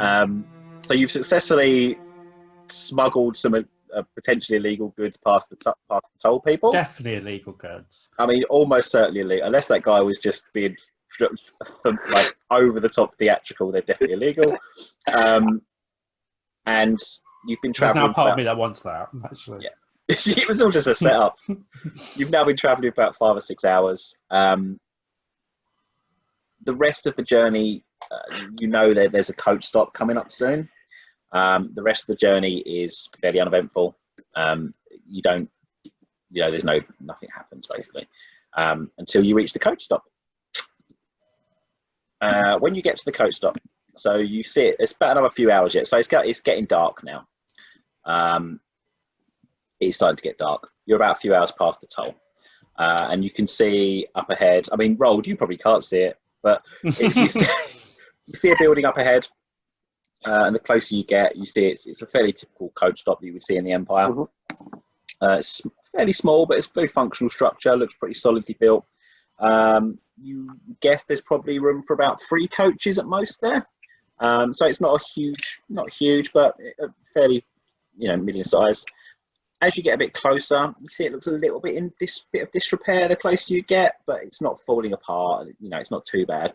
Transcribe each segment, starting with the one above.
So you've successfully smuggled some potentially illegal goods past the toll people. Definitely illegal goods. I mean, almost certainly illegal, unless that guy was just being like over the top theatrical. They're definitely illegal. And you've been traveling. There's now part of me that wants that, actually. Yeah. It was all just a setup. You've now been traveling about 5 or 6 hours. The rest of the journey, there's a coach stop coming up soon. The rest of the journey is fairly uneventful. Nothing happens basically until you reach the coach stop. When you get to the coach stop, so you see it's about another few hours yet. So it's getting dark now. It's starting to get dark. You're about a few hours past the toll, and you can see up ahead. I mean, Rolled, you probably can't see it, but you see a building up ahead. And the closer you get, you see it's a fairly typical coach stop that you would see in the Empire. Mm-hmm. It's fairly small, but it's a very functional structure. Looks pretty solidly built. You guess there's probably room for about 3 coaches at most there. So it's not huge, but fairly, medium sized. As you get a bit closer, you see it looks a little bit in bit of disrepair the closer you get, but it's not falling apart. It's not too bad.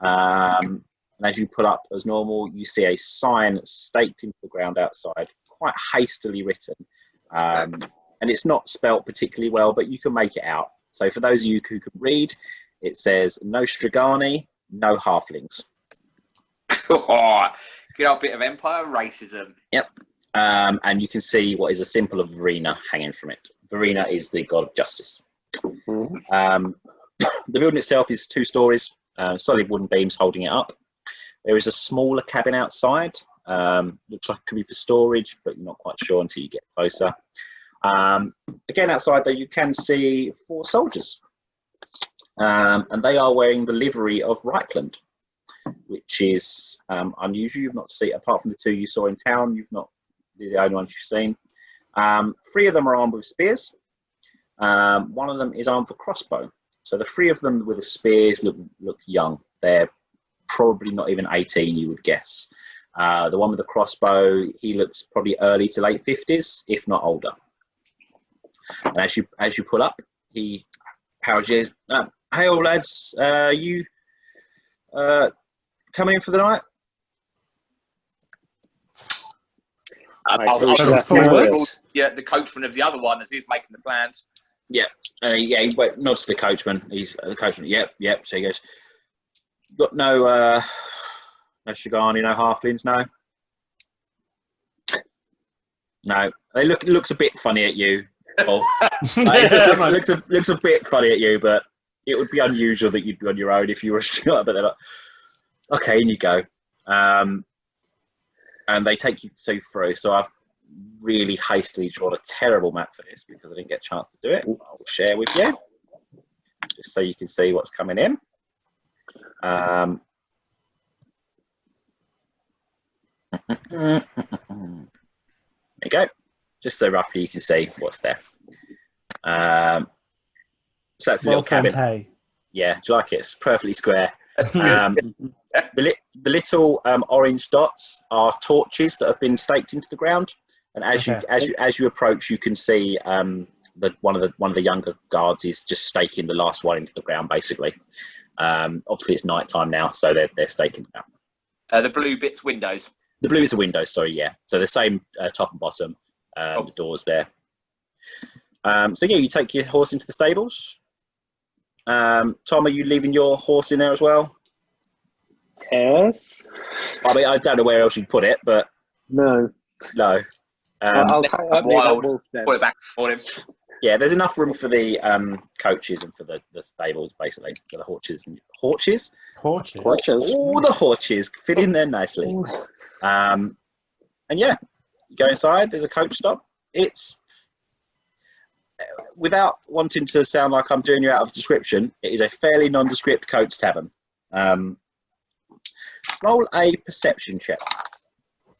And as you pull up as normal, you see a sign staked into the ground outside, quite hastily written. And it's not spelt particularly well, but you can make it out. So for those of you who can read, it says, "No Strigani, no Halflings." Oh, good old bit of Empire racism. Yep. And you can see what is a symbol of Verena hanging from it. Verena is the god of justice. Mm-hmm. The building itself is 2 stories, solid wooden beams holding it up. There is a smaller cabin outside. Looks like it could be for storage, but you're not quite sure until you get closer. Again, outside though, you can see 4 soldiers. And they are wearing the livery of Reichland, which is unusual. You've not seen, apart from the 2 you saw in town, they're the only ones you've seen. 3 of them are armed with spears. One of them is armed with a crossbow. So the 3 of them with the spears look young. They're probably not even 18, you would guess. The one with the crossbow, he looks probably early to late 50s, if not older. And as you pull up, he how's you? Hey, all lads, you coming in for the night? The coachman of the other one as he's making the plans. Yeah, he nods to the coachman. He's the coachman. Yep. So he goes, "Got no Strigani, no Halflings, no." No, it looks a bit funny at you. Paul. It just looks a bit funny at you, but it would be unusual that you'd be on your own if you were a Strigani. But they're like, okay, in you go. And they take you through. So I've really hastily drawn a terrible map for this because I didn't get a chance to do it. I'll share with you just so you can see what's coming in. There you go. Just so roughly you can see what's there. So that's the little cabin. Hey. Yeah, do you like it? It's perfectly square. The little orange dots are torches that have been staked into the ground, and as you approach, you can see one of the younger guards is just staking the last one into the ground. Basically, obviously it's night time now, so they're staking it out. The blue bit's windows. The blue is the windows. Sorry, yeah. So the same top and bottom. The doors there. So yeah, you take your horse into the stables. Tom, are you leaving your horse in there as well? Yes. I mean, I don't know where else you'd put it, but no. I'll put it back for him. Yeah, there's enough room for the coaches and for the stables, basically, for the horses. Horses. All the horses fit in there nicely. And yeah, you go inside. There's a coach stop. It's without wanting to sound like I'm doing you out of description. It is a fairly nondescript coach tavern. Roll a perception check.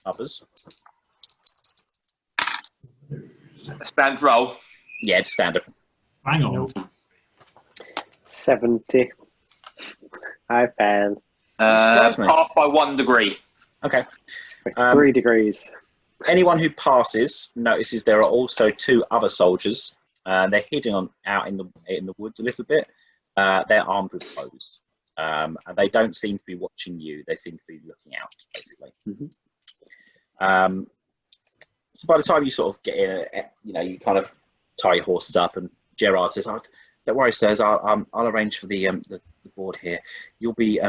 Others. A standard roll. Yeah, it's standard. Hang on. 70. I found. Half by 1 degree. Okay. 3 degrees. Anyone who passes notices there are also 2 other soldiers. They're hidden out in the woods a little bit. They're armed with bows. And they don't seem to be watching you. They seem to be looking out, basically. Mm-hmm. So by the time you sort of get in, you kind of tie your horses up, and Gerard says, "Oh, don't worry, sirs. I'll arrange for the board here. You'll be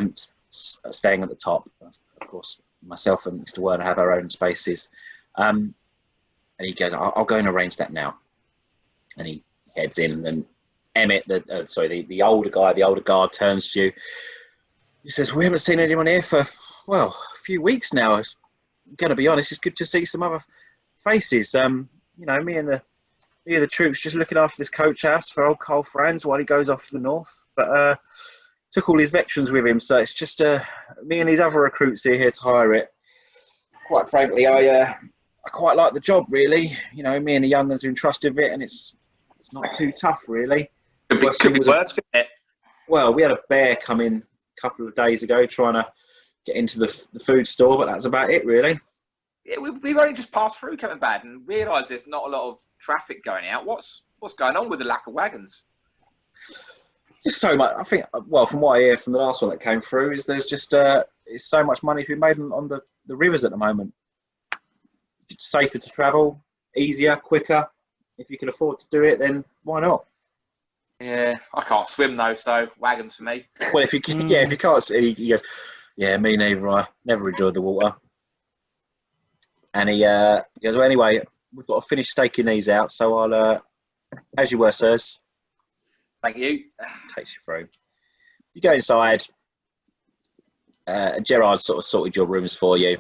staying at the top. Of course, myself and Mr. Werner have our own spaces." And he goes, "I'll go and arrange that now." And he heads in, and Emmett, the older guy, the older guard, turns to you. He says, "We haven't seen anyone here for, well, a few weeks now. I'm going to be honest, it's good to see some other faces. Me and the troops just looking after this coach house for old Cole Franz while he goes off to the north. But took all his veterans with him, so it's just me and these other recruits here to hire it. Quite frankly, I quite like the job, really. Me and the young ones are entrusted with it, and it's not too tough, really. Could be worse, couldn't it? Well, we had a bear come in a couple of days ago trying to get into the food store, but that's about it, really." Yeah, we've only just passed through coming back and realised there's not a lot of traffic going out. What's going on with the lack of wagons? Just so much. I think, well, from what I hear from the last one that came through, is there's just it's so much money to be made on the rivers at the moment. It's safer to travel, easier, quicker. If you can afford to do it, then why not? Yeah, I can't swim though, so wagons for me. Well, if you can't, he goes, "Yeah, me neither. I never enjoyed the water." And he goes, "Well, anyway, we've got to finish staking these out, so I'll, as you were, sirs." Thank you. Takes you through. You go inside. Gerard sort of sorted your rooms for you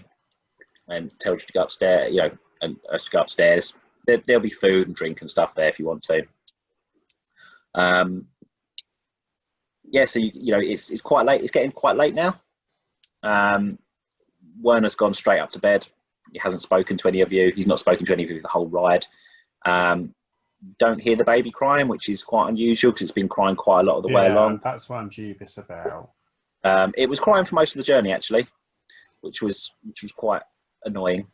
and tells you to go upstairs, and to go upstairs. There'll be food and drink and stuff there if you want to. So it's quite late. It's getting quite late now. Werner's gone straight up to bed. He hasn't spoken to any of you. He's not spoken to any of you the whole ride. Don't hear the baby crying, which is quite unusual because it's been crying quite a lot of the way along. That's what I'm dubious about. It was crying for most of the journey, actually, which was quite annoying.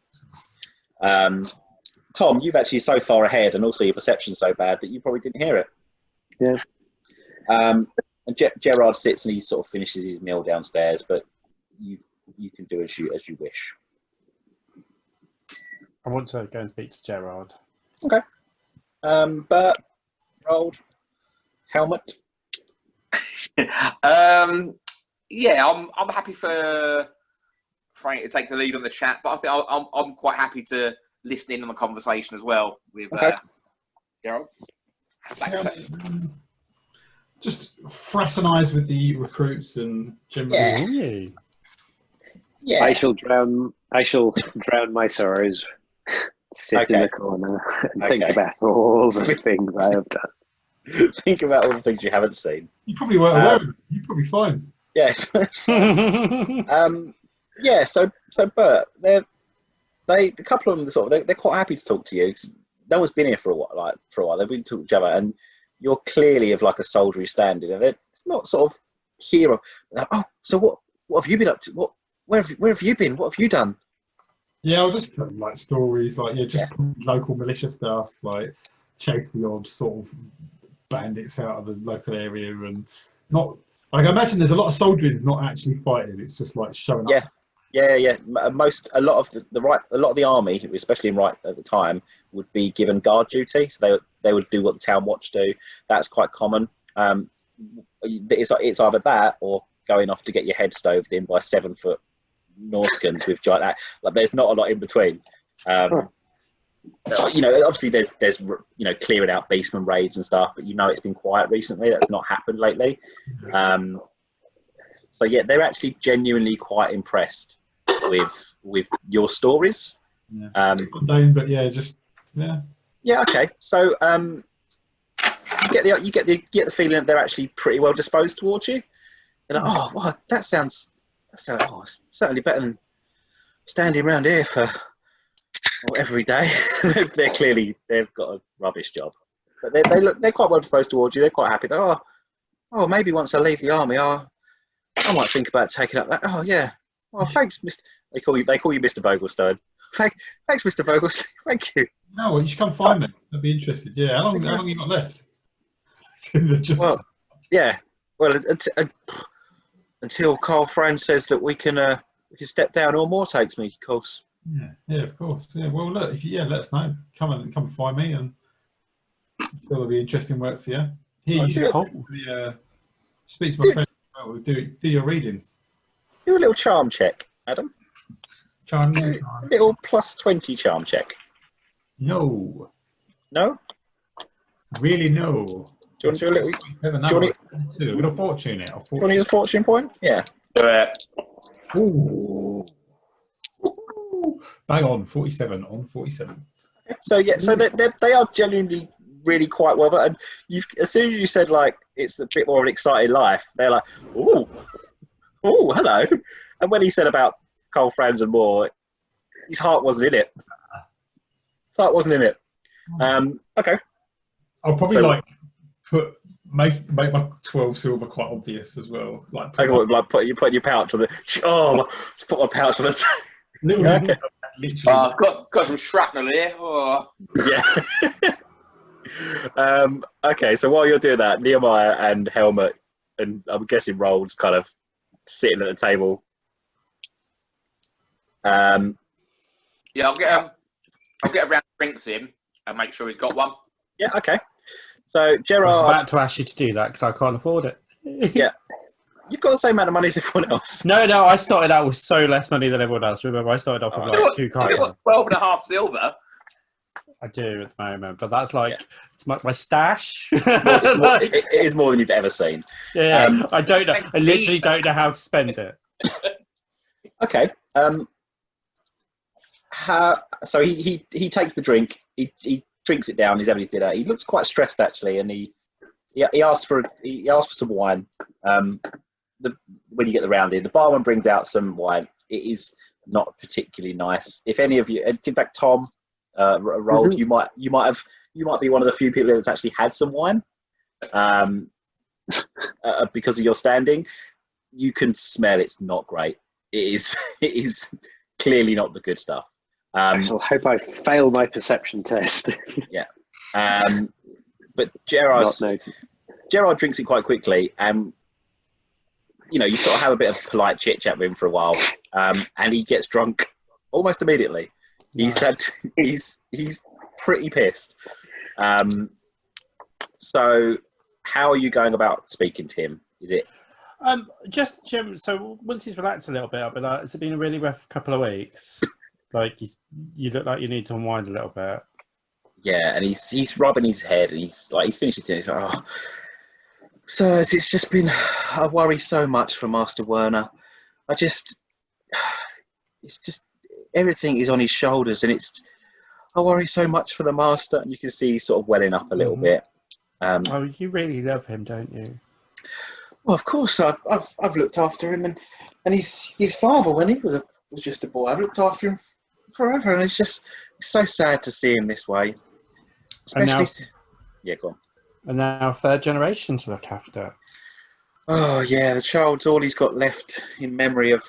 Tom, you've actually so far ahead, and also your perception's so bad that you probably didn't hear it. Yeah. And Gerard sits and he sort of finishes his meal downstairs, but you can do as you wish. I want to go and speak to Gerard. Okay. Bert, rolled, helmet. I'm happy for Frank to take the lead on the chat, but I think I'm quite happy to listen in on the conversation as well with Gerald. Just fraternise with the recruits and generally. Yeah. I shall drown my sorrows. Sit in the corner and think about all the things I have done. Think about all the things you haven't seen. You probably weren't aware of it. You're probably fine. Yes. So Bert, a couple of them they're quite happy to talk to you. No one's been here for a while. They've been talking to each other, and you're clearly of like a soldiery standing, and it's not sort of hero. Oh, so what have you been up to? Where have you been? What have you done? Yeah, I'll just tell like stories, local militia stuff, like chase the odd sort of bandits out of the local area, and not like I imagine there's a lot of soldiering not actually fighting. It's just like showing up. Yeah. A lot of the army, especially right at the time, would be given guard duty, so they would do what the town watch do. That's quite common. It's either that or going off to get your head stoved in by 7-foot Norskans with giant. Like there's not a lot in between. Obviously there's clearing out beastman raids and stuff, but it's been quiet recently. That's not happened lately. So yeah, they're actually genuinely quite impressed with your stories. Yeah. But Yeah. Okay. So you get the feeling that they're actually pretty well disposed towards you. They're like, oh, well, that sounds it's certainly better than standing around here for every day. They've got a rubbish job, but they're quite well disposed towards you. They're quite happy. They're, maybe once I leave the army, I might think about taking up that. Oh yeah. Oh, thanks, Mr. They call you Mr. Vogelstone. Thanks, Mr. Vogelstone. Thank you. No, well, you should come find me. I'd be interested. Yeah, how long you got left? Well, yeah. Well, until Carl Franz says that we can step down or more takes me, of course. Yeah, of course. Yeah, well, look, if you, let us know. Come and find me, and I'm sure there'll be interesting work for you. Here, you should speak to my friend. Do your reading. Do a little charm check, Adam. Charm. A little +20 charm check. No. No? Really, no. Do you want to do a little? With a fortune it. Do you want to use a fortune point? Yeah. Ooh. Bang on, 47 on 47. So yeah, so they are genuinely really quite well. And as soon as you said like it's a bit more of an exciting life, they're like, ooh, hello. And when he said about Carl Franz and more, his heart wasn't in it. Okay. I'll probably make my 12 silver quite obvious as well. Put your pouch on the. Just put my pouch on the. Literally. I've got some shrapnel here. Oh. Yeah. Okay, so while you're doing that, Nehemiah and Helmut, and I'm guessing Rold's kind of sitting at the table. Yeah, I'll get a round of drinks in and make sure he's got one. Yeah, okay. So Gerard, I was about to ask you to do that because I can't afford it. Yeah, you've got the same amount of money as everyone else. No, I started out with so less money than everyone else. Remember, I started off with like 2 cards. You've got 12.5 silver. I do at the moment, but that's like it's my stash. It is more than you've ever seen. Yeah, I don't know. I literally don't know how to spend it. Okay. So he takes the drink. He drinks it down. He's having his dinner. He looks quite stressed actually, and he asks for some wine. When you get the round in, the barman brings out some wine. It is not particularly nice. If any of you, in fact, Tom, Rold, you might be one of the few people that's actually had some wine, because of your standing. You can smell it's not great. It is clearly not the good stuff. I shall hope I fail my perception test. Yeah. But Gerard drinks it quite quickly, and you sort of have a bit of polite chit chat with him for a while, and he gets drunk almost immediately. Nice. He's pretty pissed. So how are you going about speaking to him? Is it just Jim? So once he's relaxed a little bit, I'll be like, it's been a really rough couple of weeks. Like you look like you need to unwind a little bit. Yeah, and he's rubbing his head, and he's finished it. He's like, so it's just been, I worry so much for Master Werner. It's just everything is on his shoulders, and I worry so much for the Master. And you can see he's sort of welling up a little bit. You really love him, don't you? Well, of course, I've looked after him, and his father when he was just a boy. I've looked after him forever, and it's so sad to see him this way. Especially, go on. And now 3rd generation's looked after. Oh yeah, the child's all he's got left in memory of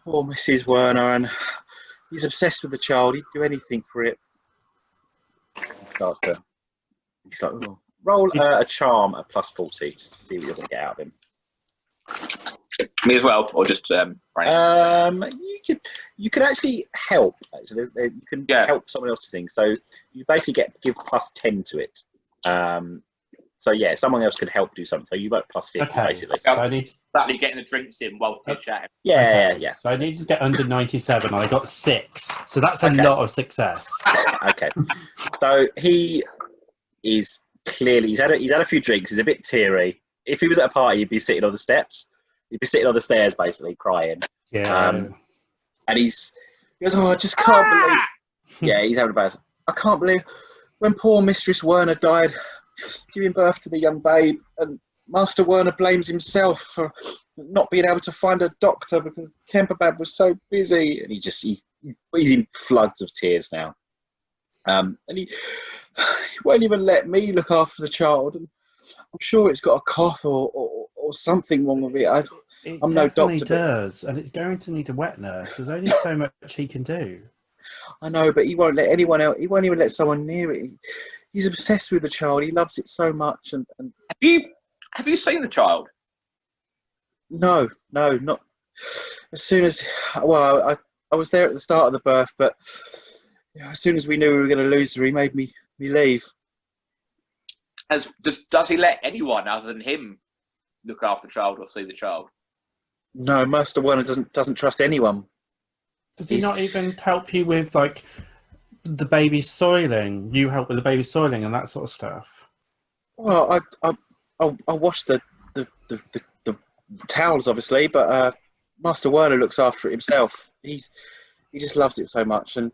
poor Mrs. Werner, and he's obsessed with the child. He'd do anything for it. He's like, roll a charm at +40 just to see what you're going to get out of him. Me as well, or just you can actually help. Actually, you can help someone else to sing. So you basically give +10 to it. So yeah, someone else could help do something. So you got +50 basically. So I need exactly getting the drinks in while we're chatting. Yeah. So I need to get under 97. I got 6. So that's a lot of success. Okay. So he is clearly he's had a few drinks. He's a bit teary. If he was at a party, he'd be sitting on the steps. He'd be sitting on the stairs, basically crying. Yeah. And he goes, I just can't believe. Yeah, he's having a bad. I can't believe when poor Mistress Werner died, giving birth to the young babe, and Master Werner blames himself for not being able to find a doctor because Kemperbad was so busy. And he's in floods of tears now. And he won't even let me look after the child. And I'm sure it's got a cough or something wrong with it. I'm no doctor. Does, and it's going to need a wet nurse. There's only so much he can do. I know, but he won't let anyone else. He won't even let someone near it. He's obsessed with the child. He loves it so much. And have you seen the child? No, not as soon as. Well, I was there at the start of the birth, but as soon as we knew we were going to lose her, he made me leave. Does he let anyone other than him look after the child or see the child? No, Master Werner doesn't trust anyone. Does he not even help you with like the baby's soiling? You help with the baby's soiling and that sort of stuff. Well, I wash the towels, obviously, but Master Werner looks after it himself. He just loves it so much, and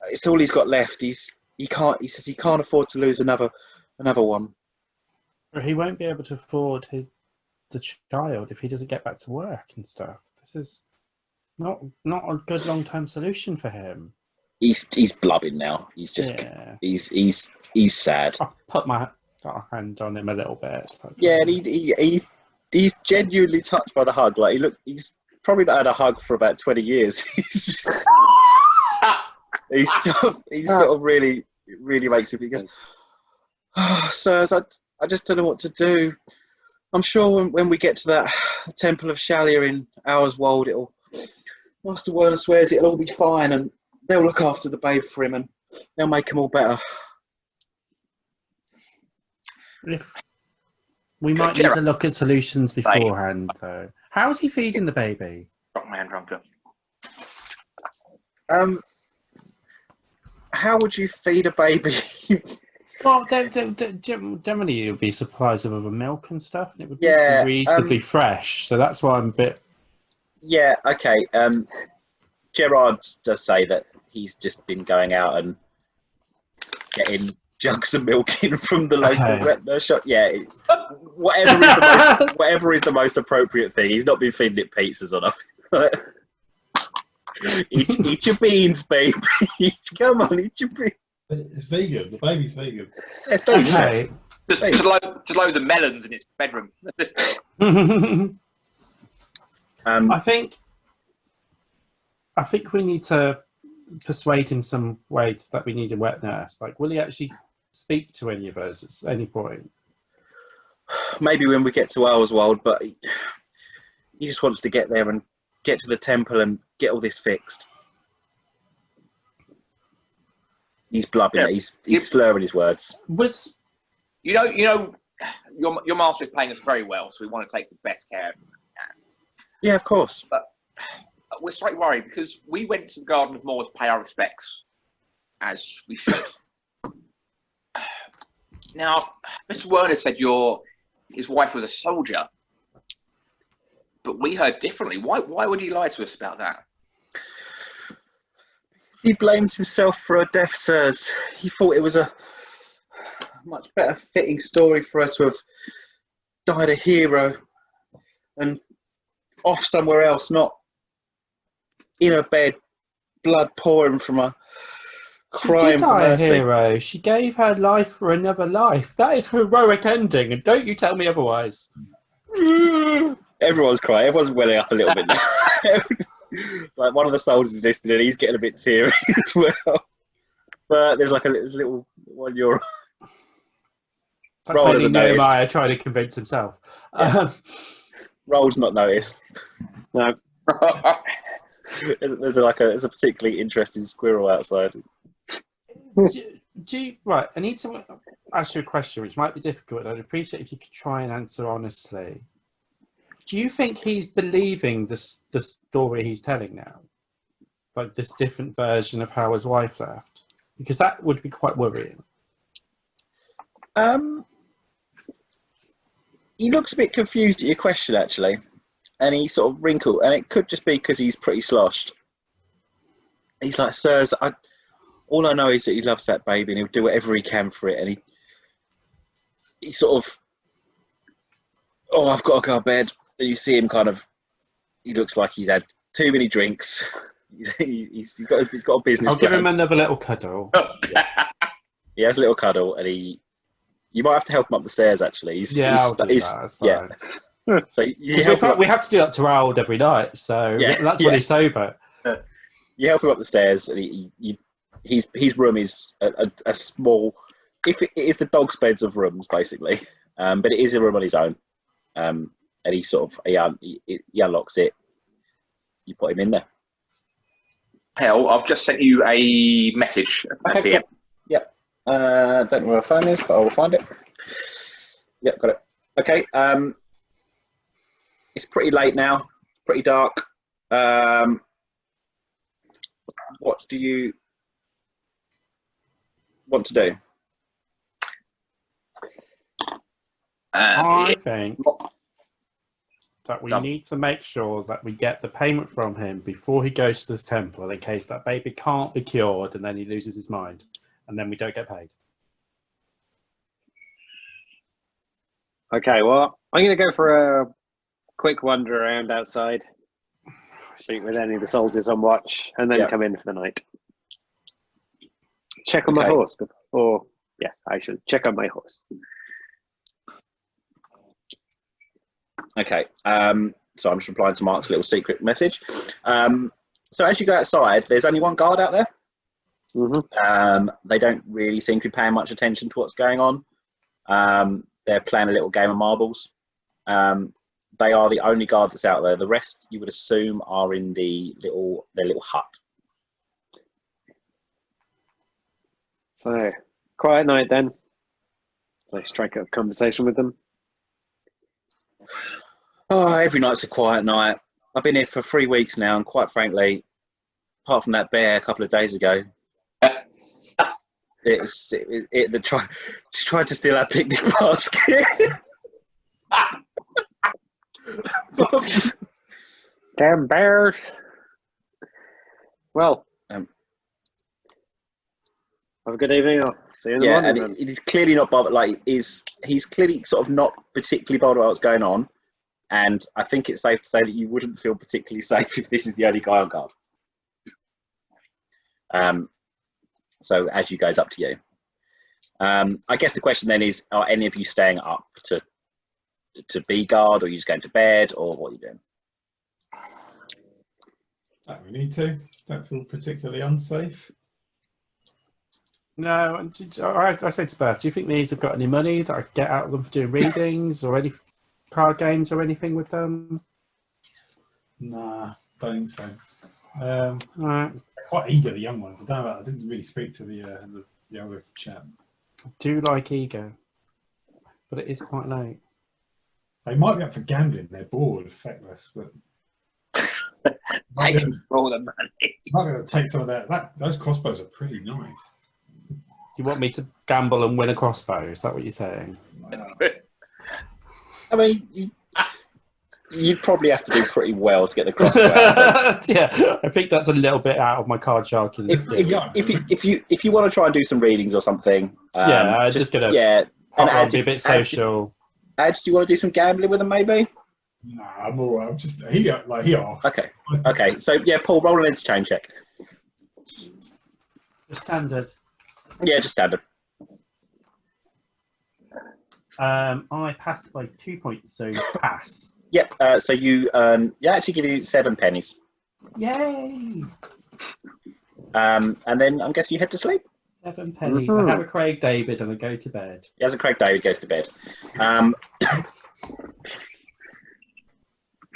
it's all he's got left. He says he can't afford to lose another one. But he won't be able to afford the child if he doesn't get back to work and stuff. This is not a good long-term solution for him. He's blubbing now. He's just he's sad. I put my hand on him a little bit. Yeah, and he's genuinely touched by the hug. Like he's probably not had a hug for about 20 years. he's sort of really makes it. He goes, "Oh, sirs, I just don't know what to do. I'm sure when we get to that Temple of Shalia in Auerswald, Master Werner swears it'll all be fine, and they'll look after the babe for him, and they'll make him all better." We might need to look at solutions beforehand, though. How is he feeding the baby? Rockman drunker. How would you feed a baby? Well, generally you'll be supplies of other milk and stuff, and it would be reasonably fresh. So that's why I'm a bit. Yeah. Okay. Gerard does say that he's just been going out and getting jugs of milk in from the local shop. Yeah. Whatever is the most appropriate thing. He's not been feeding it pizzas or nothing. Eat your beans, baby. Come on, eat your beans. It's vegan. The baby's vegan. It's vegan. Okay. Just loads of melons in its bedroom. I think we need to persuade him some ways that we need a wet nurse. Like, will he actually speak to any of us at any point? Maybe when we get to Auerswald, but he just wants to get there and get to the temple and get all this fixed. He's blubbing. Yeah. He's slurring his words. You know, your master is paying us very well, so we want to take the best care of him. Yeah, of course. But we're slightly worried because we went to the Garden of Moors to pay our respects, as we should. Now, Mr. Werner said his wife was a soldier, but we heard differently. Why would he lie to us about that? He blames himself for her death, sirs. He thought it was a much better fitting story for her to have died a hero and off somewhere else, not in her bed, blood pouring from her, crying for mercy. She did die a hero. She gave her life for another life. That is heroic ending, and don't you tell me otherwise. Everyone's crying. Everyone's welling up a little bit now. Like one of the soldiers is listening, and he's getting a bit teary as well. But there's like a little €1. That's maybe Nehemiah trying to convince himself. Yeah. Roll's not noticed. No. There's a particularly interesting squirrel outside. Right, I need to ask you a question, which might be difficult. I'd appreciate if you could try and answer honestly. Do you think he's believing the story he's telling now? Like this different version of how his wife left? Because that would be quite worrying. He looks a bit confused at your question, actually. And he sort of wrinkled. And it could just be because he's pretty sloshed. He's like, sirs, all I know is that he loves that baby and he'll do whatever he can for it. And he sort of, I've got to go to bed. And you see him he looks like he's had too many drinks. He's got a business I'll give him another little cuddle. He has a little cuddle, and you might have to help him up the stairs. Actually, I'll do that. That's fine. So you 'Cause help him up, we have to do that to Harold every night, so Yeah, that's yeah. when he's sober. you help him up the stairs, and his room is a small. If it is the dog's beds of rooms, basically, but it is a room on his own. And he sort of he unlocks it. You put him in there. Hell, I've just sent you a message. Okay, cool. Yep. Don't know where my phone is, but I will find it. Yep, got it. Okay. It's pretty late now. Pretty dark. What do you want to do? I think that we need to make sure that we get the payment from him before he goes to this temple, in case that baby can't be cured and then he loses his mind, and then we don't get paid. Okay, well, I'm going to go for a quick wander around outside, speak with any of the soldiers on watch, and then come in for the night. Check on my horse. Or, yes, I should check on my horse. Okay. So I'm just replying to Mark's little secret message. So as you go outside, there's only one guard out there. Mm-hmm. They don't really seem to be paying much attention to what's going on. They're playing a little game of marbles. They are the only guard that's out there. The rest, you would assume, are in their little hut. So, quiet night then. So I strike up a conversation with them. Oh, every night's a quiet night. I've been here for 3 weeks now, and quite frankly, apart from that bear a couple of days ago, they tried to steal our picnic basket. Damn bear! Well, have a good evening. I'll see you in the morning. And it is clearly not bothered. Like, he's clearly sort of not particularly bothered about what's going on. And I think it's safe to say that you wouldn't feel particularly safe if this is the only guy on guard. So as you goes up to you, I guess the question then is: are any of you staying up to be guard, or are you just going to bed, or what are you doing? Don't we need to? Don't feel particularly unsafe. No, I say to Beth, do you think these have got any money that I could get out of them for doing readings or any card games or anything with them? Nah, don't think so. Right. They're quite eager, the young ones. I didn't really speak to the younger chap. I do like ego, but it is quite late. They might be up for gambling. They're bored, feckless, but Take it for all the money. might be able to take some of that. Those crossbows are pretty nice. You want me to gamble and win a crossbow? Is that what you're saying? I mean, you'd probably have to do pretty well to get the crossbow out. Yeah, I think that's a little bit out of my card sharking. If you want to try and do some readings or something, just gonna and be a bit social. Ed, do you want to do some gambling with them, maybe? Nah, I'm all right. I'm just he asked. Okay. So yeah, Paul, roll an interchange check. Standard. Yeah, just standard. I passed by 2 points, so pass. Yep. So you actually give you 7 pennies. Yay! And then I'm guessing you head to sleep. 7 pennies. I have a Craig David and I go to bed. He has a Craig David, goes to bed.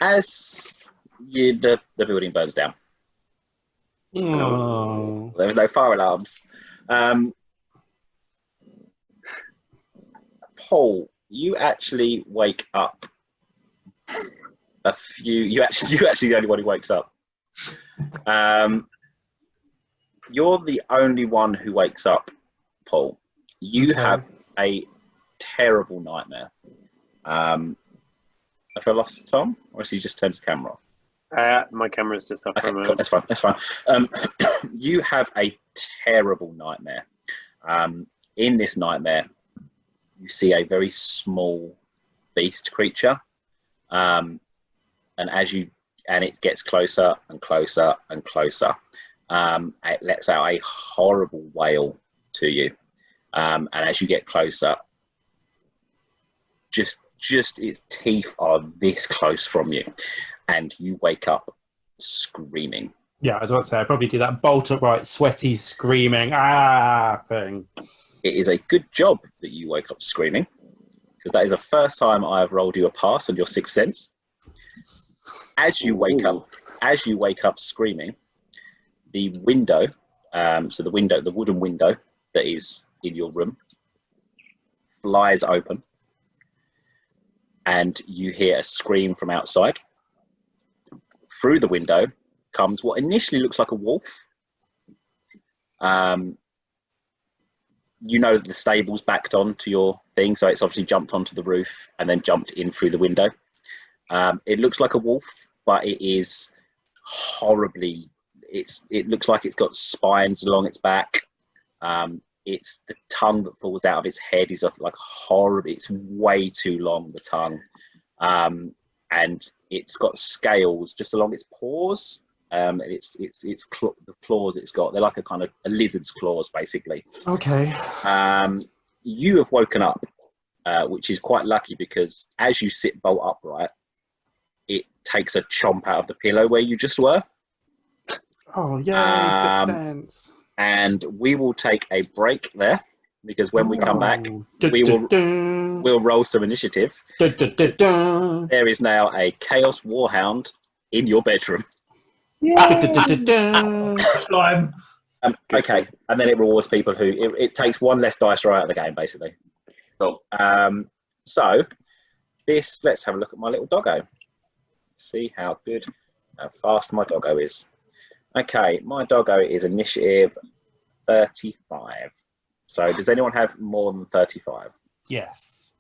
As the building burns down. Oh. There was no fire alarms. Paul, you actually wake up. You actually the only one who wakes up. You're the only one who wakes up, Paul. You have a terrible nightmare. Have I lost Tom, or has he just turned his camera off? My camera's just off. Okay, cool, that's fine. You have a terrible nightmare. In this nightmare, you see a very small beast creature, and it gets closer and closer and closer. It lets out a horrible wail to you, and as you get closer, just its teeth are this close from you, and you wake up screaming. Yeah, I was about to say, I'd probably do that bolt upright, sweaty, screaming, thing. It is a good job that you woke up screaming, because that is the first time I have rolled you a pass on your sixth sense. As you wake up screaming, the window, the wooden window that is in your room, flies open, and you hear a scream from outside. Through the window comes what initially looks like a wolf. You know that the stable's backed onto your thing, so it's obviously jumped onto the roof and then jumped in through the window. It looks like a wolf, but it is horribly. It looks like it's got spines along its back. It's the tongue that falls out of its head is like horrible. It's way too long, the tongue, and it's got scales just along its paws. And the claws it's got. They're like a lizard's claws, basically. Okay. You have woken up, which is quite lucky because as you sit bolt upright, it takes a chomp out of the pillow where you just were. Oh, yay, Sixth Sense. And we will take a break there because when we come back, we'll roll some initiative. There is now a Chaos Warhound in your bedroom. Slime. Okay, and then it rewards people who it takes one less dice right out of the game, basically. Cool. So let's have a look at my little doggo. See how fast my doggo is. Okay, my doggo is initiative 35. So does anyone have more than 35? Yes.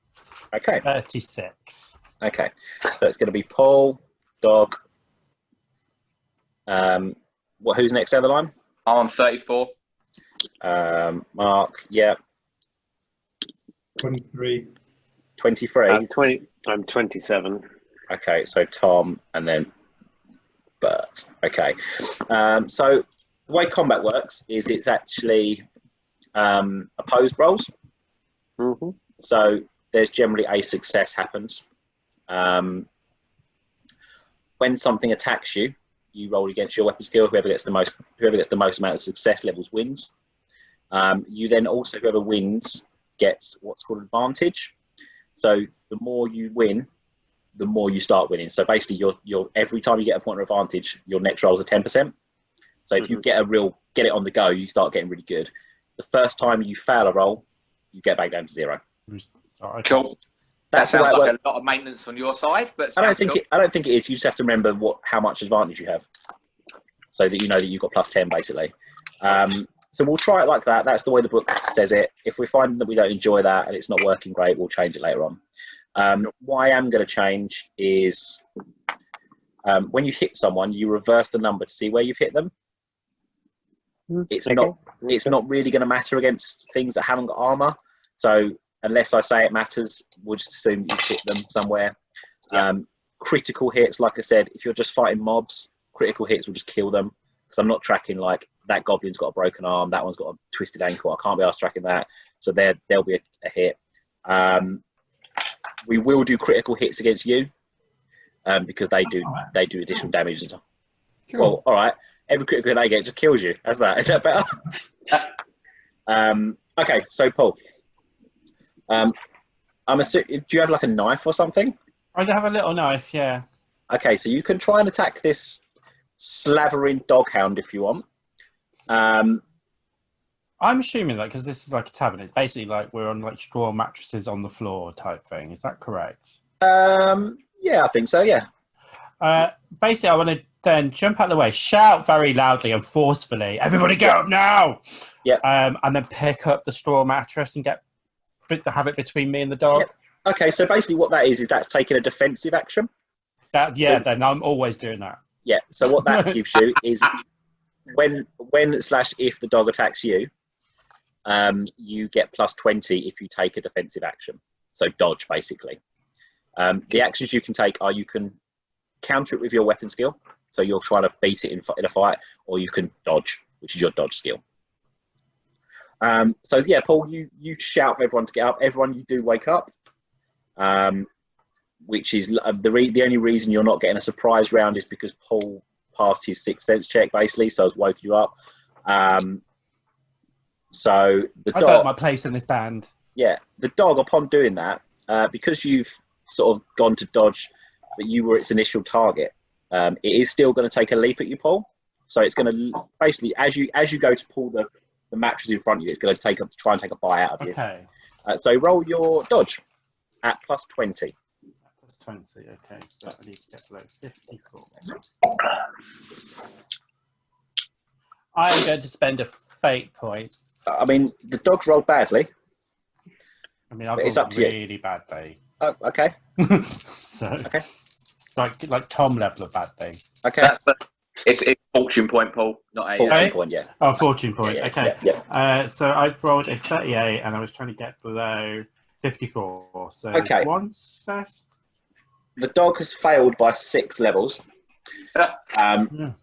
Okay. 36. Okay, so it's going to be Paul, Dog. Who's next down the line? I'm on 34. Mark, yeah. 23. 23. I'm 27. Okay, so Tom and then Bert. Okay. So the way combat works is it's actually opposed rolls. Mm-hmm. So there's generally a success happens. When something attacks you, you roll against your weapon skill. Whoever gets the most amount of success levels wins. You then also, whoever wins gets what's called advantage. So the more you win, the more you start winning. So basically, you're every time you get a point of advantage, your next roll is a 10%. So if you get it on the go, you start getting really good. The first time you fail a roll, you get back down to 0. Cool. That sounds like a lot of maintenance on your side, but I don't think it is. You just have to remember how much advantage you have, so that you know that you've got plus 10 basically. So we'll try it like that. That's the way the book says it. If we find that we don't enjoy that and it's not working great, we'll change it later on. What I am going to change is when you hit someone, you reverse the number to see where you've hit them. It's not really going to matter against things that haven't got armor. So unless I say it matters, we'll just assume that you've hit them somewhere. Critical hits, like I said, if you're just fighting mobs, critical hits will just kill them. Because I'm not tracking like that goblin's got a broken arm, that one's got a twisted ankle. I can't be asked tracking that. So there'll be a hit. We will do critical hits against you because they do additional damage. Cool. Well, all right. Every critical hit they get just kills you. Is that better? Okay, so Paul. I'm assuming, do you have like a knife or something? I have a little knife, yeah. Okay, so you can try and attack this slavering doghound if you want. I'm assuming that because this is like a tavern, it's basically like we're on like straw mattresses on the floor type thing. Is that correct? Yeah, I think so. Yeah. Basically, I want to then jump out of the way, shout very loudly and forcefully, "Everybody get up now!" Yeah. And then pick up the straw mattress and have it between me and the dog. Yep. Okay, so basically what that is that's taking a defensive action. Then I'm always doing that. Yeah, so what that gives you is when/if the dog attacks you, you get plus 20 if you take a defensive action. So dodge, basically. The actions you can take are you can counter it with your weapon skill, so you're trying to beat it in a fight, or you can dodge, which is your dodge skill. So yeah, Paul, you shout for everyone to get up. Everyone, you do wake up. which is the only reason you're not getting a surprise round is because Paul passed his sixth sense check basically, so it's woke you up. So the I dog, felt my place in this band. yeah, the dog, upon doing that, because you've sort of gone to dodge, but you were its initial target, it is still going to take a leap at you, Paul. So it's going to basically, as you go to pull the mattress in front of you, it's going to try and take a bite out of you. Okay. So roll your dodge at plus 20. Plus 20. Okay. So I need to get below 54. I am going to spend a fate point. I mean, the dog's rolled badly. I mean, I've It's got up a to you. really bad day. Oh, okay. So, Okay. like Tom level of bad day. Okay. It's fortune point, Paul, not a. Fortune point, yeah. Oh, fortune point. Yeah, Okay. Yeah. So I've rolled a 38 and I was trying to get below 54. So Okay. 1 success. The dog has failed by 6 levels.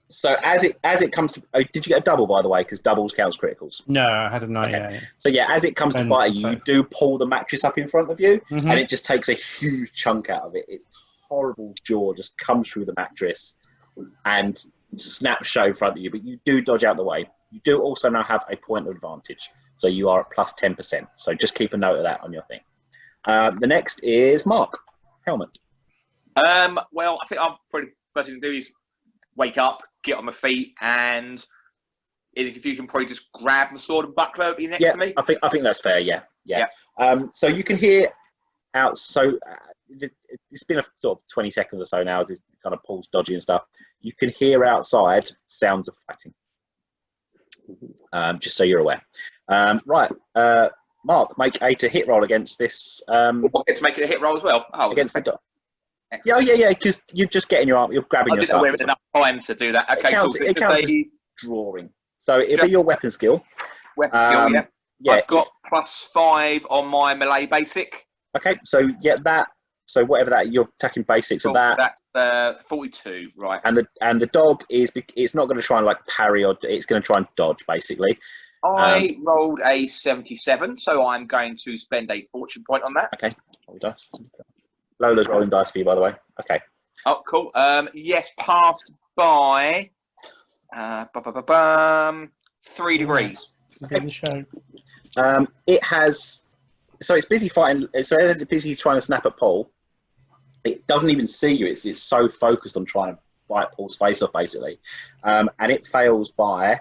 So as it comes to, did you get a double, by the way? Because doubles counts criticals. No, I had a 98. So yeah, as it comes to bite you, you do pull the mattress up in front of you, Mhm. and it just takes a huge chunk out of it. Its horrible jaw just comes through the mattress and snaps shut in front of you. But you do dodge out the way. You do also now have a point of advantage, so you are at plus 10%. So just keep a note of that on your thing. The next is Mark. Helmet. Well, I think I'm pretty. First thing to do is wake up, get on my feet, and if you can probably just grab the sword and buckler and be next to me. I think that's fair. Yeah. So you can hear out. So it's been a sort of 20 seconds or so now. This kind of Paul's dodgy and stuff. You can hear outside sounds of fighting. Just so you're aware. Right. Mark, make a to hit roll against this. It's making a hit roll as well. Oh, against the dog. Yeah, because you're just getting your arm, you're grabbing your stuff. I didn't have enough time to do that. Okay, it counts as drawing. So it'll be your weapon skill. Weapon skill, yeah. Yeah, I've got +5 on my melee basic. Okay, so that. So whatever that, you're attacking basics of that. That's 42, right? And the dog it's not going to try and like parry, or it's going to try and dodge basically. I rolled a 77, so I'm going to spend a fortune point on that. Okay, roll dice. Lola's rolling dice for you, by the way. Okay. Oh, cool. Yes, passed by 3 degrees. Okay. It has. So it's busy fighting. So it's busy trying to snap at Paul. It doesn't even see you. It's so focused on trying to bite Paul's face off, basically, and it fails by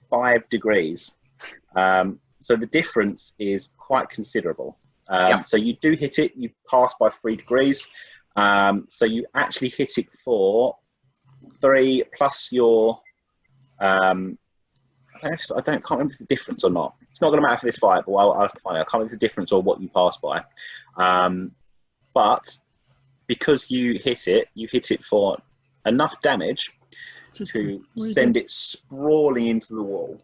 5 degrees. So the difference is quite considerable. So you do hit it. You pass by 3 degrees. So you actually hit it for 3 plus your. I can't remember the difference or not. It's not going to matter for this fight, but I'll have to find out. I can't remember the difference or what you passed by. But because you hit it for enough damage to send it sprawling into the wall.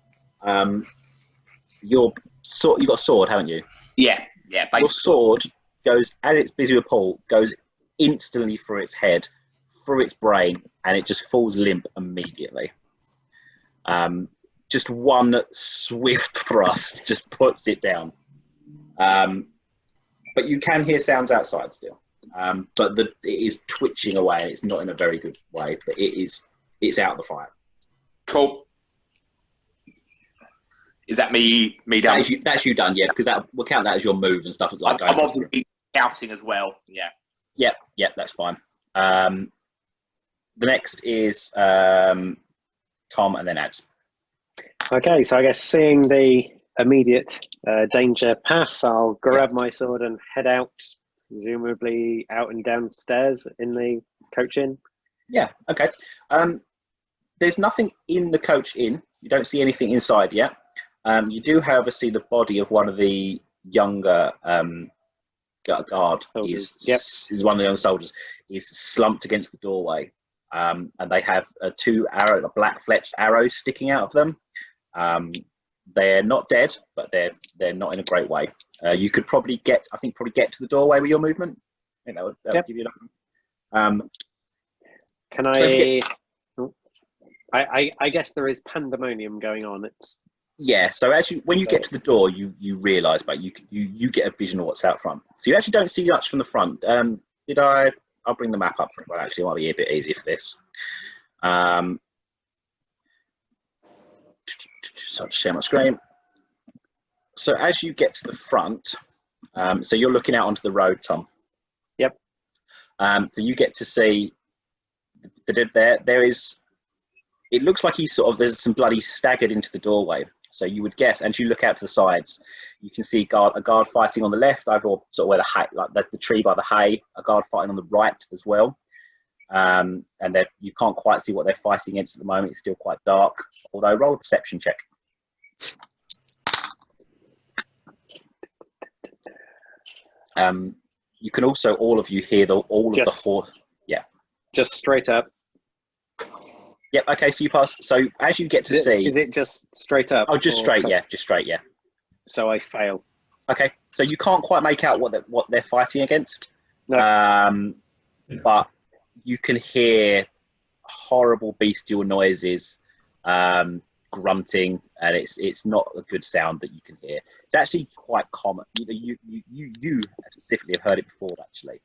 You've got a sword, haven't you? Yeah. Basically. Your sword goes, as it's busy with Paul, goes instantly through its head, through its brain, and it just falls limp immediately. Just one swift thrust just puts it down. But you can hear sounds outside still. But it is twitching away. It's not in a very good way, but it's out of the fight. Cool. Is that me done? That's you done, yeah, because we'll count that as your move and stuff. Like I'm obviously scouting as well, yeah. Yeah, that's fine. The next is Tom and then Ads. Okay, so I guess seeing the immediate danger pass, I'll grab my sword and head out, presumably out and downstairs in the coach inn. Yeah, okay. There's nothing in the coach inn. You don't see anything inside yet. You do, however, see the body of one of the younger guard. Is one of the young soldiers. He's slumped against the doorway, and they have 2 black fletched arrows sticking out of them. They're not dead, but they're not in a great way. You could probably get to the doorway with your movement. I think that would give you enough. Can I? I guess there is pandemonium going on. Yeah, so when you get to the door, you realise, but you get a vision of what's out front. So you actually don't see much from the front. Did I? I'll bring the map up for it. Well, actually, it might be a bit easier for this. So I'll just share my screen. So as you get to the front, so you're looking out onto the road, Tom. Yep. So you get to see there is. It looks like there's some bloody staggered into the doorway. So you would guess, and you look out to the sides, you can see a guard fighting on the left, over sort of where the hay, like the tree by the hay. A guard fighting on the right as well. And you can't quite see what they're fighting against at the moment. It's still quite dark. Although roll a perception check. You can also, all of you hear the horse. Yeah. Just straight up. Yep. Okay. So you pass. So as you get to see, is it just straight up? Oh, just straight. Yeah. Just straight. Yeah. So I fail. Okay. So you can't quite make out what they're fighting against. No. But you can hear horrible bestial noises, grunting, and it's not a good sound that you can hear. It's actually quite common. You specifically have heard it before, actually,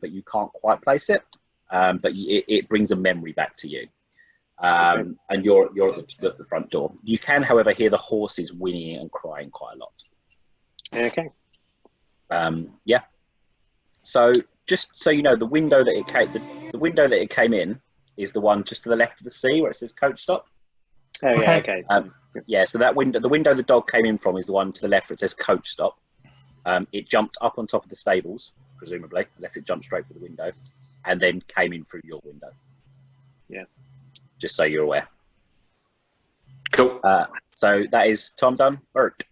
but you can't quite place it. But it brings a memory back to you. And you're at the front door. You can, however, hear the horses whinnying and crying quite a lot. Okay. Yeah. So just so you know, the window that it came in is the one just to the left of the C where it says coach stop. Oh yeah. Okay. Yeah. So that window, the window the dog came in from, is the one to the left where it says coach stop. It jumped up on top of the stables, presumably, unless it jumped straight through the window, and then came in through your window. Yeah. Just so you're aware. Cool. So that is Tom done. Bert.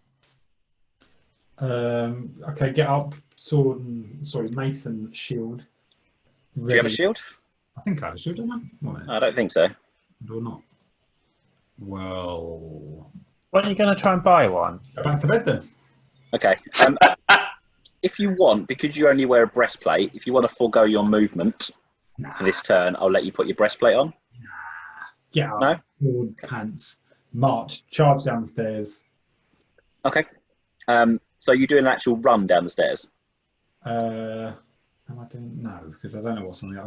Okay, get up. Sword and Mason shield. Do you have a shield? I think I have a shield, don't I? I don't think so. Or not. Well, When are you going to try and buy one? go back to bed then. Okay. If you want, because you only wear a breastplate, if you want to forego your movement for this turn, I'll let you put your breastplate on. Get up. No? Sword, pants, march, charge down the stairs. Okay. So you're doing an actual run down the stairs? Am I doing no? Because I don't know what's on there.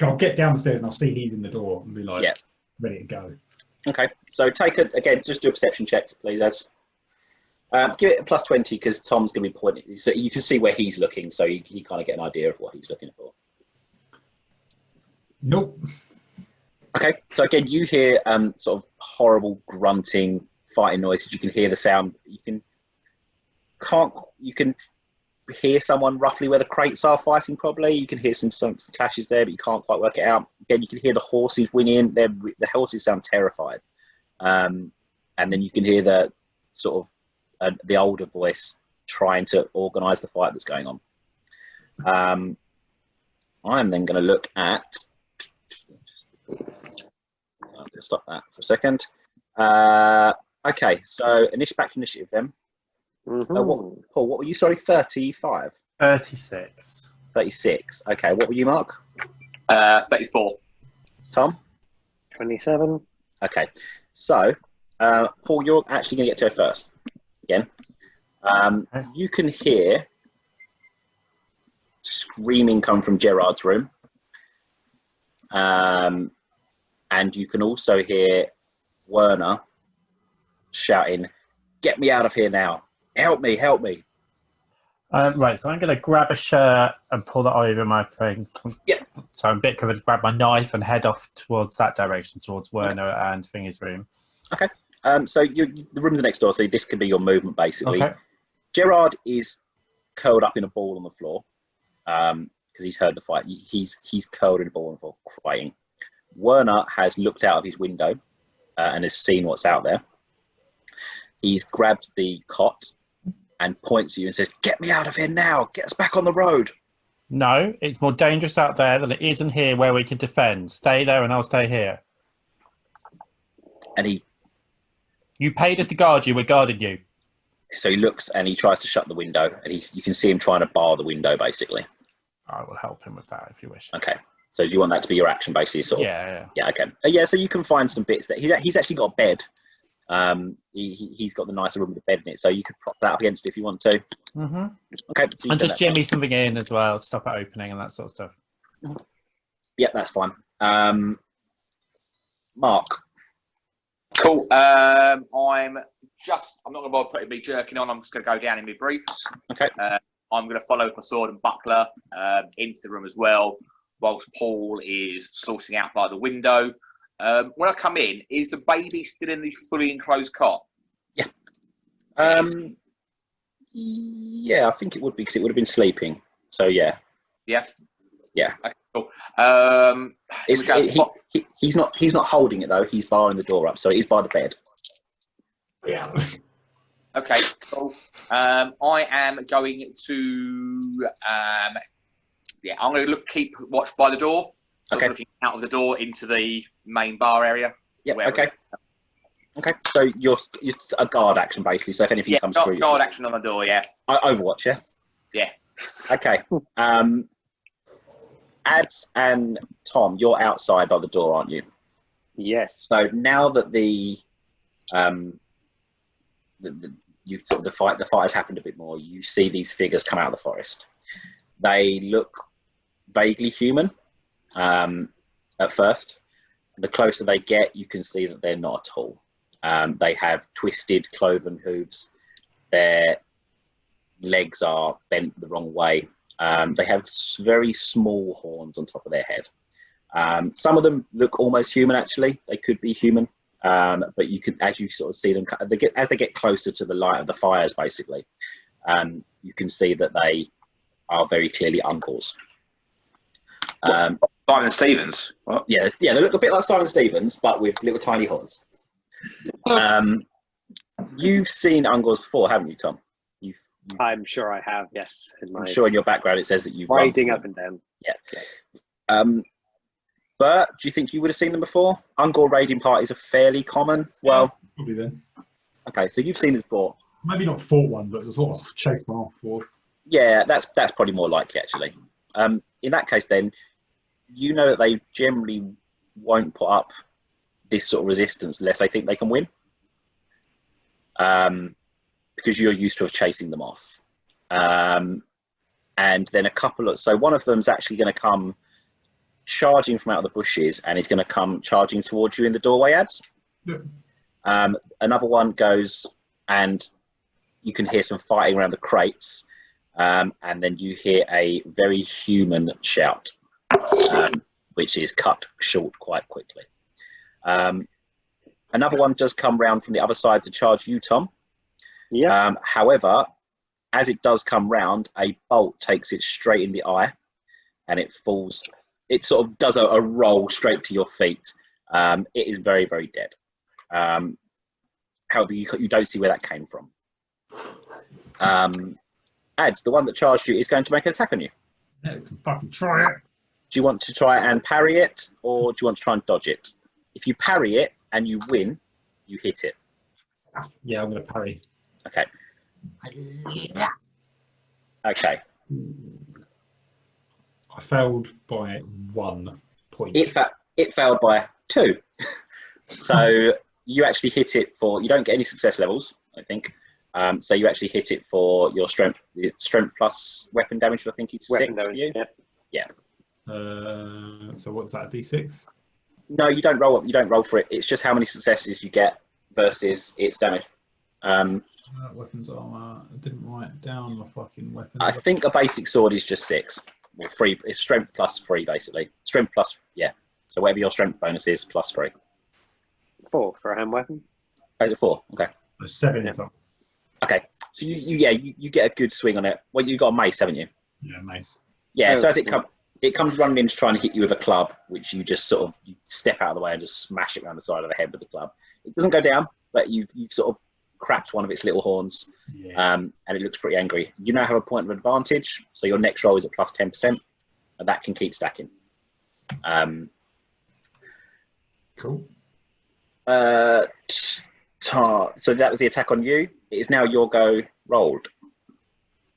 I'll get down the stairs and I'll see he's in the door and be like, Yeah. ready to go. Okay. So just do a perception check, please, Az. Give it a +20 because Tom's going to be pointing. So you can see where he's looking, so you kind of get an idea of what he's looking for. Nope. Okay. So again, you hear sort of horrible grunting, fighting noises. You can hear the sound. You can hear someone roughly where the crates are fighting. Probably you can hear some clashes there, but you can't quite work it out. Again, you can hear the horses whinnying. The horses sound terrified, and then you can hear the sort of the older voice trying to organise the fight that's going on. I'm then going to look at. I'll just stop that for a second. Okay, so back to initiative then. Mm-hmm. Paul, what were you? Sorry, 35? 36. 36. Okay, what were you, Mark? 34. Tom? 27. Okay, so Paul, you're actually going to get to go first again. You can hear screaming come from Gerard's room. And you can also hear Werner shouting, "Get me out of here now! Help me, help me!" Right, so I'm going to grab a shirt and pull that over my thing. Yeah. So I'm a bit covered, grab my knife and head off towards that direction, towards Werner and Finger's room. Okay. So the rooms are next door, so this could be your movement, basically. Okay. Gerard is curled up in a ball on the floor because he's heard the fight. He's curled in a ball on the floor, crying. Werner has looked out of his window and has seen what's out there. He's grabbed the cot and points at you and says, "Get me out of here now! Get us back on the road!" No, it's more dangerous out there than it is in here where we can defend. Stay there and I'll stay here. And You paid us to guard you, we're guarding you. so he looks and he tries to shut the window, and you can see him trying to bar the window, basically. I will help him with that if you wish. Okay. So do you want that to be your action, basically? Sort of? Yeah. Yeah, okay. Yeah, so you can find some bits that he's actually got a bed He's got the nicer room with a bed in it, so you could prop that up against it if you want to. Mm-hmm. Okay. So And just jimmy something in as well, stop it opening and that sort of stuff. Yep, that's fine. Mark. Cool. I'm not going to bother putting me jerking on. I'm just going to go down in my briefs. Okay. I'm going to follow with my sword and buckler into the room as well, whilst Paul is sorting out by the window. When I come in, is the baby still in the fully enclosed cot? Yeah. Yeah, I think it would be because it would have been sleeping. So yeah. Yeah. Yeah. Okay, cool. He's not holding it though. He's barring the door up, so it is by the bed. Yeah. Okay, cool. I am going to I'm going to keep watch by the door. So Okay. looking out of the door into the main bar area. Yeah. Okay. Okay. So you're a guard action basically. So if anything comes through, guard action on the door. Yeah. Overwatch. Yeah. Yeah. Okay. Ads and Tom, you're outside by the door, aren't you? Yes. So now that the fight has happened a bit more, you see these figures come out of the forest. They look vaguely human at first. The closer they get, you can see that they're not at all. They have twisted cloven hooves. Their legs are bent the wrong way. They have very small horns on top of their head. Some of them look almost human, actually. They could be human, but you can, as you sort of see them, as they get closer to the light of the fires, basically, you can see that they are very clearly uncles. Simon Stevens. What? Yeah, they look a bit like Simon Stevens, but with little tiny horns. You've seen uncles before, haven't you, Tom? I'm sure I have, yes. I'm sure in your background it says that you've riding up and down. Yeah. Bert, do you think you would have seen them before? Ungor raiding parties are fairly common. Well, probably then. Okay, so you've seen it before. Maybe not fought one, but sort of chased one off. Or... Yeah, that's probably more likely, actually. In that case, then, you know that they generally won't put up this sort of resistance unless they think they can win. Because you're used to chasing them off. And then so one of them's actually going to come charging from out of the bushes, and he's going to come charging towards you in the doorway, Ads. Yep. Another one goes, and you can hear some fighting around the crates, and then you hear a very human shout, which is cut short quite quickly. Another one does come round from the other side to charge you, Tom. Yeah. However, as it does come round, a bolt takes it straight in the eye, and it falls. It sort of does a roll straight to your feet. It is very, very dead. However, you don't see where that came from. Ads, the one that charged you is going to make an attack on you. Yeah, we can fucking try it. Do you want to try and parry it, or do you want to try and dodge it? If you parry it and you win, you hit it. Yeah, I'm going to parry. Okay. Okay. I failed by 1 point. It failed by 2. So you actually hit it for. You don't get any success levels, I think. So you actually hit it for your strength plus weapon damage. I think it's Weapon 6 damage, for you. yeah. So what's that? A D6? No, you don't roll. You don't roll for it. It's just how many successes you get versus its damage. Weapons armor. I didn't write down my fucking weapon. I think a basic sword is just 6. Or 3. It's strength plus 3, basically. Strength plus, yeah. So whatever your strength bonus is, plus 3. 4 for a hand weapon. Oh, 4. Okay. 7. Yeah. Okay. So you get a good swing on it. Well, you got a mace, haven't you? Yeah, mace. Yeah. Oh, So as it comes running in to try and hit you with a club, which you just sort of step out of the way and just smash it around the side of the head with the club. It doesn't go down, but you've sort of cracked one of its little horns, Yeah. and it looks pretty angry. You now have a point of advantage, so your next roll is at plus 10%, and that can keep stacking. Cool. So that was the attack on you. It is now your go rolled.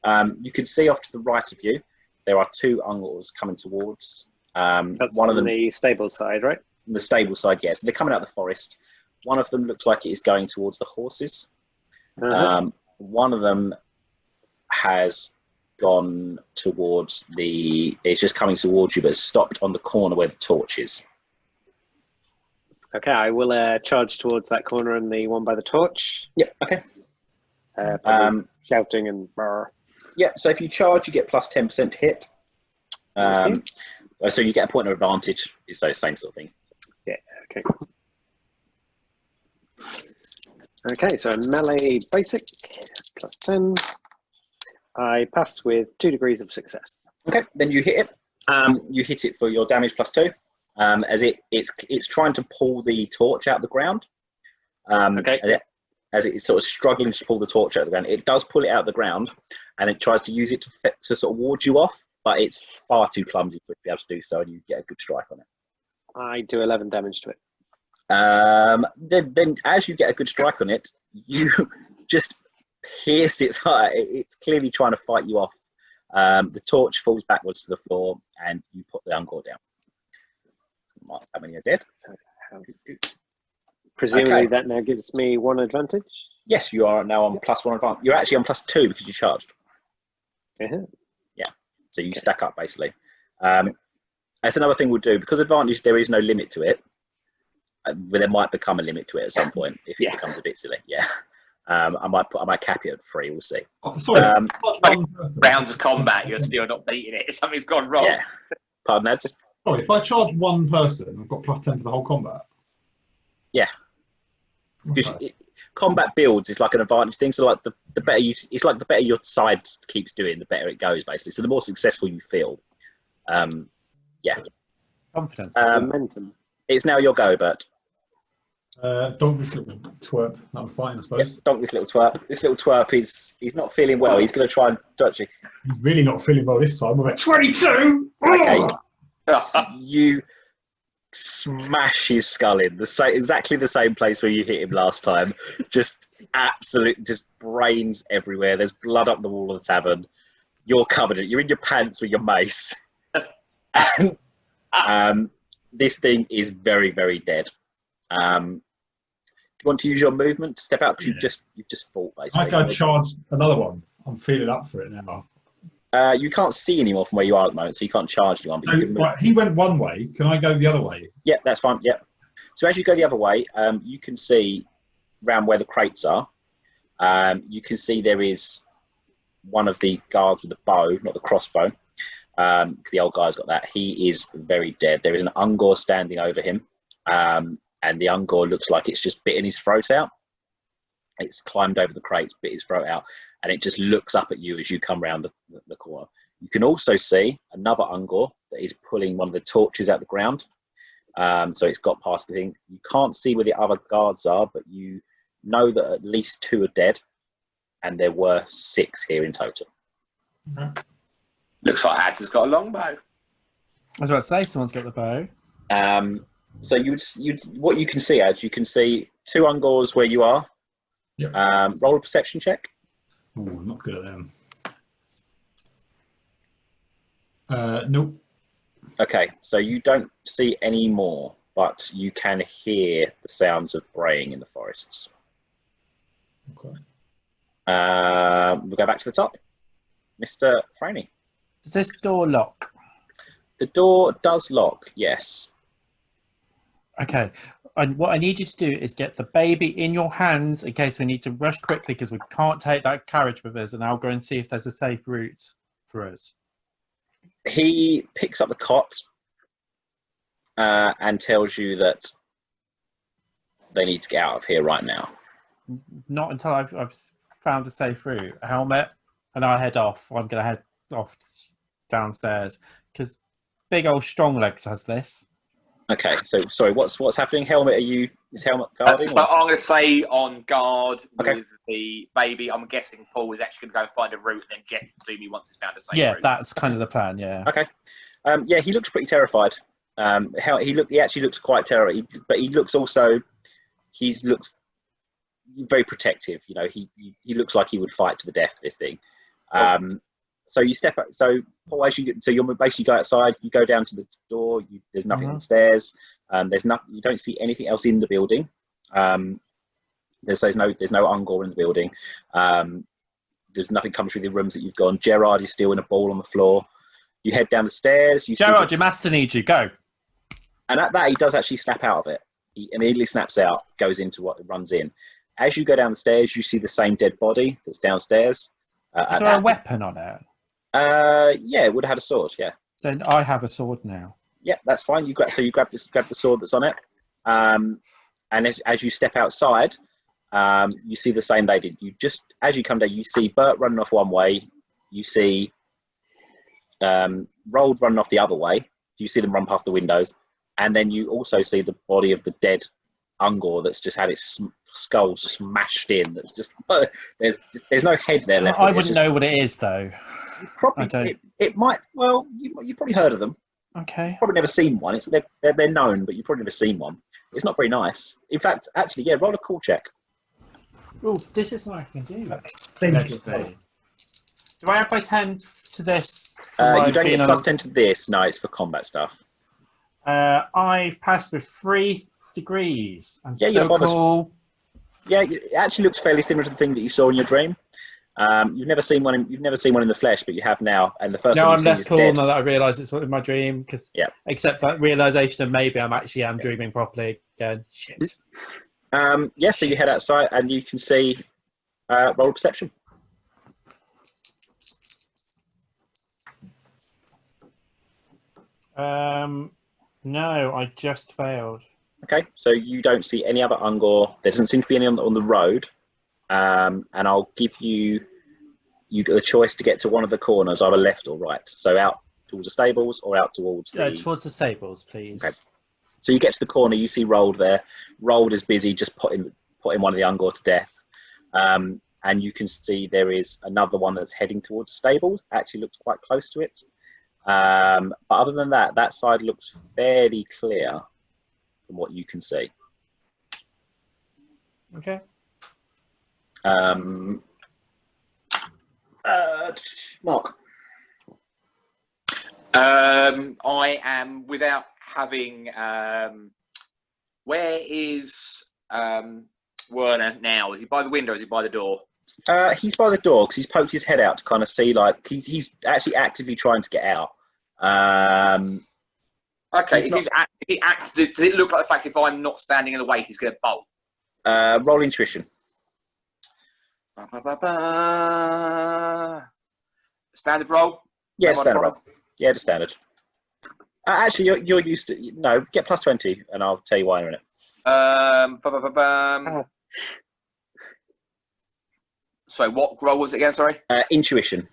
You can see off to the right of you, there are 2 Ungors coming towards. That's one of them, the stable side, right? the stable side, yes. They're coming out of the forest. One of them looks like it is going towards the horses. Uh-huh. One of them has gone towards it's just coming towards you, but it's stopped on the corner where the torch is. Okay, I will charge towards that corner and the one by the torch. Yep, okay. Probably shouting and brr. Yeah, so if you charge, you get plus 10% to hit. So you get a point of advantage. So same sort of thing. Yeah, okay. Okay, so melee basic, plus 10. I pass with 2 degrees of success. Okay, then you hit it. You hit it for your damage plus 2. As it's trying to pull the torch out of the ground. Okay. As it's sort of struggling to pull the torch out of the ground, it does pull it out of the ground, and it tries to use it to sort of ward you off, but it's far too clumsy for it to be able to do so, and you get a good strike on it. I do 11 damage to it. Then as you get a good strike on it, you just pierce its heart. It's clearly trying to fight you off. The torch falls backwards to the floor, and you put the Ungor down. How many are dead? So, presumably Okay. that now gives me 1 advantage. Yes, you are now on plus 1 advantage. You're actually on plus 2 because you charged. Uh-huh. Yeah, so you stack up basically. That's another thing we'll do, because advantage, there is no limit to it. But there might become a limit to it at some point if it becomes a bit silly. Yeah, I might cap it at 3. We'll see. Oh, sorry. Rounds of combat, you're still not beating it. Something's gone wrong. Yeah, pardon that. Sorry, if I charge one person, I've got plus 10 for the whole combat. Yeah. Okay. Combat builds is like an advantage thing. So like the better it's like the better your side keeps doing, the better it goes basically. So the more successful you feel. Yeah. Confidence. Momentum. It's now your go, Bert. Don't this little twerp. I'm fine, I suppose. Yeah, donk this little twerp. This little twerp he's not feeling well. He's going to try and dodge you. He's really not feeling well this time. We're at 22. Okay. You smash his skull in exactly the same place where you hit him last time. Just brains everywhere. There's blood up the wall of the tavern. You're covered in it. You're in your pants with your mace. And this thing is very, very dead. You want to use your movement to step out because you've just fought basically. I can charge another one. I'm feeling up for it now. You can't see anymore from where you are at the moment, so you can't charge anyone. But you can move. Right, he went one way. Can I go the other way? Yeah, that's fine. Yeah. So as you go the other way, you can see around where the crates are. You can see there is one of the guards with the bow, not the crossbow, because the old guy's got that. He is very dead. There is an Ungor standing over him, and the Ungor looks like it's just bitten his throat out. It's climbed over the crates, bit his throat out, and it just looks up at you as you come round the corner. You can also see another Ungor that is pulling one of the torches out the ground. So it's got past the thing. You can't see where the other guards are, but you know that at least 2 are dead, and there were 6 here in total. Looks like Ads has got a longbow. I was about to say, someone's got the bow. So what you can see, Ads, you can see 2 Ungors where you are. Yep. Roll a perception check. Oh, I'm not good at them. Nope. Okay, so you don't see any more, but you can hear the sounds of braying in the forests. Okay. We'll go back to the top. Mr. Franey. Does this door lock? The door does lock, yes. Okay. And what I need you to do is get the baby in your hands in case we need to rush quickly because we can't take that carriage with us, and I'll go and see if there's a safe route for us. He picks up the cot and tells you that they need to get out of here right now. Not until I've found a safe route. A helmet, and I head off. I'm going to head off downstairs because big old strong legs has this. Okay, so sorry, what's happening? Helmet, is Helmet guarding? So I'm going to stay on guard Okay. with the baby. I'm guessing Paul is actually going to go and find a route and then jet to me once he's found a safe Yeah, route. that's kind of the plan. Yeah. Okay. Yeah, he looks pretty terrified. He actually looks quite terrified, but he looks very protective. You know, he looks like he would fight to the death this thing. So you step up. So Paul, you'll basically go outside. You go down to the door. There's nothing on the stairs. There's nothing. You don't see anything else in the building. There's no Ungor in the building. There's nothing coming through the rooms that you've gone. Gerard is still in a ball on the floor. You head down the stairs. Gerard, your master needs you. Go. And at that, he does actually snap out of it. He immediately snaps out, goes into what runs in. As you go down the stairs, you see the same dead body that's downstairs. Is there a weapon on it? Yeah, it would have had a sword. Yeah. Then I have a sword now. Yeah, that's fine. You grab the sword that's on it. And as you step outside, you see the same they did. As you come down, you see Bert running off one way. You see Rold running off the other way. You see them run past the windows, and then you also see the body of the dead Ungor that's just had its skull smashed in. That's just there's no head there left. I wouldn't know what it is though. Probably it might. Well, you probably heard of them. Okay. Probably never seen one. They're known, but you've probably never seen one. It's not very nice. In fact, actually, yeah, roll a cool check. Oh, this is what I can do. Allegedly. Do I have my 10 to this? You don't get plus 10 to this. No, it's for combat stuff. I've passed with 3 degrees. I'm yeah, so cool. Yeah, it actually looks fairly similar to the thing that you saw in your dream. You've never seen one. You've never seen one in the flesh, but you have now. And the first. No, one I'm less cool dead. now that I realise it's in my dream. Because except that realisation of maybe I'm dreaming properly again. Shit. Yeah, so you head outside and you can see roll perception. No, I just failed. Okay, so you don't see any other Ungor. There doesn't seem to be any on the road. And I'll give you the choice to get to one of the corners, either left or right. So out towards the stables or out towards towards the stables, please. Okay. So you get to the corner, you see Rold there. Rold is busy just putting one of the Ungor to death. And you can see there is another one that's heading towards the stables. Actually looks quite close to it. But other than that, that side looks fairly clear from what you can see. Okay. Mark. I am without having. Where is Werner now? Is he by the window? Is he by the door? He's by the door because he's poked his head out to kind of see, like he's actually actively trying to get out. Okay, does it look like the fact if I'm not standing in the way, he's going to bolt? Roll intuition. Standard roll? Yeah, standard roll. Yeah, the standard. Actually, you're used to. No, get plus 20, and I'll tell you why in a minute. So what roll was it again? Sorry. Intuition,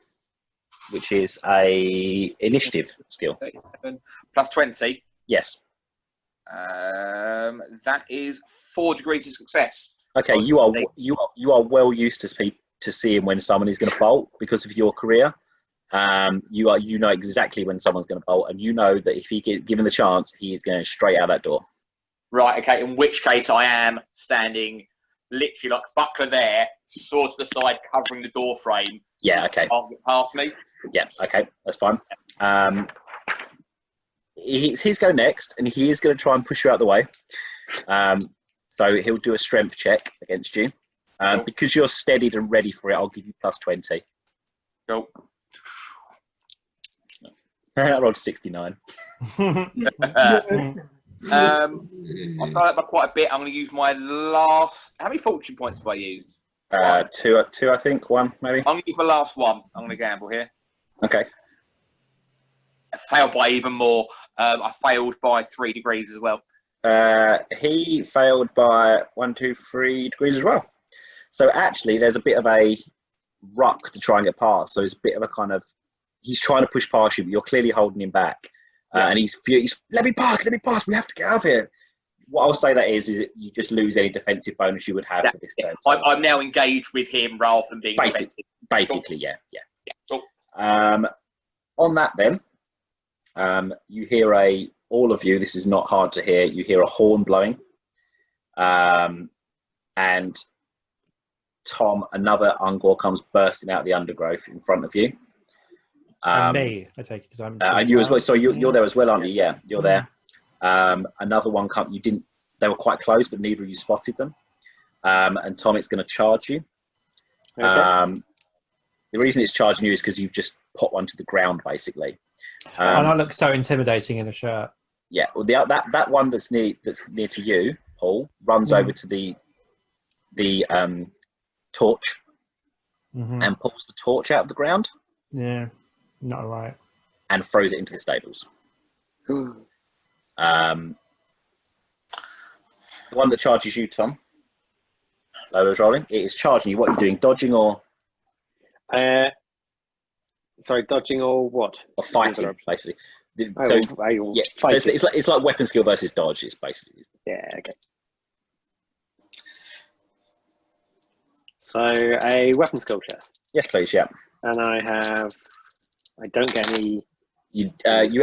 which is a initiative skill. 37 plus 20. Yes. That is 4 degrees of success. Okay, you are well used to seeing when someone is going to bolt because of your career. You know exactly when someone's going to bolt, and you know that if he gets given the chance, he is going straight out that door. Right. Okay. In which case, I am standing literally like buckler there, sword to the side, covering the door frame. Yeah. Okay. Can't get past me. Yeah. Okay. That's fine. He's go next, and he is going to try and push you out the way. So he'll do a strength check against you. Because you're steadied and ready for it, I'll give you plus 20. Go. I rolled 69. I fell out by quite a bit. I'm going to use my last. How many fortune points have I used? Two, I think. One, maybe. I'm going to use my last one. I'm going to gamble here. Okay. I failed by even more. I failed by 3 degrees as well. He failed by 1, 2, 3 degrees as well. So actually, there's a bit of a ruck to try and get past. So it's a bit of a kind of. He's trying to push past you, but you're clearly holding him back. And he's let me pass, we have to get out of here. What I'll say that is you just lose any defensive bonus you would have for this turn. So I'm now engaged with him rather than being defensive. Basically, yeah. Cool. On that then, you hear all of you, this is not hard to hear, you hear a horn blowing. And Tom, another Ungor comes bursting out of the undergrowth in front of you. And me, I take it because I'm. You as well. So you're there as well, aren't you? Yeah, you're there. Another one come. You They were quite close, but neither of you spotted them. And Tom, it's going to charge you. Okay. The reason it's charging you is because you've just put one to the ground, basically. And I look so intimidating in a shirt. Yeah, well, that one that's near to you, Paul, runs over to the torch and pulls the torch out of the ground. Yeah, not right. And throws it into the stables. The one that charges you, Tom. Lower's rolling. It is charging you. What are you doing? Dodging or? Sorry, dodging or what? Or fighting, basically. So it's like weapon skill versus dodge. It's basically. Yeah. Okay. So a weapon skill check. Yes, please. Yeah. And I don't get any. You do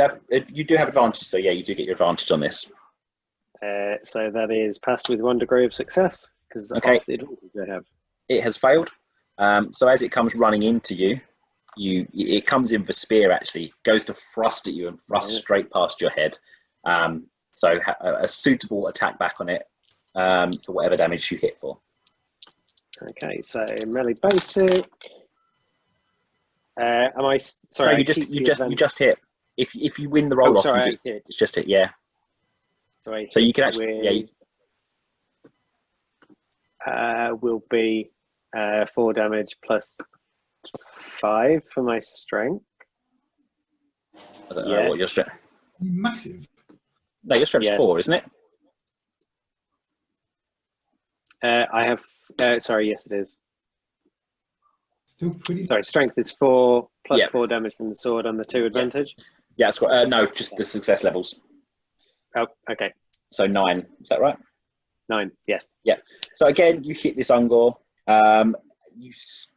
have advantage. So yeah, you do get your advantage on this. So that is passed with 1 degree of success because okay. It has failed. So as it comes running into you, it comes in for spear. Actually, goes to thrust at you and thrust straight past your head. So a suitable attack back on it for whatever damage you hit for. Okay, so melee basic. Am I sorry? No, you just hit. If you win the roll off, it's just hit. Yeah. So you can actually will be 4 damage plus 5 for my strength. I don't know what your strength. Massive. No, your strength's 4, isn't it? I have. Sorry, yes, it is. Still pretty. Sorry, strength is 4 plus 4 damage from the sword on the 2 advantage. Yeah, it's got, no, just the success levels. Oh, okay. So 9, is that right? 9, yes. Yeah. So again, you hit this Ungor. You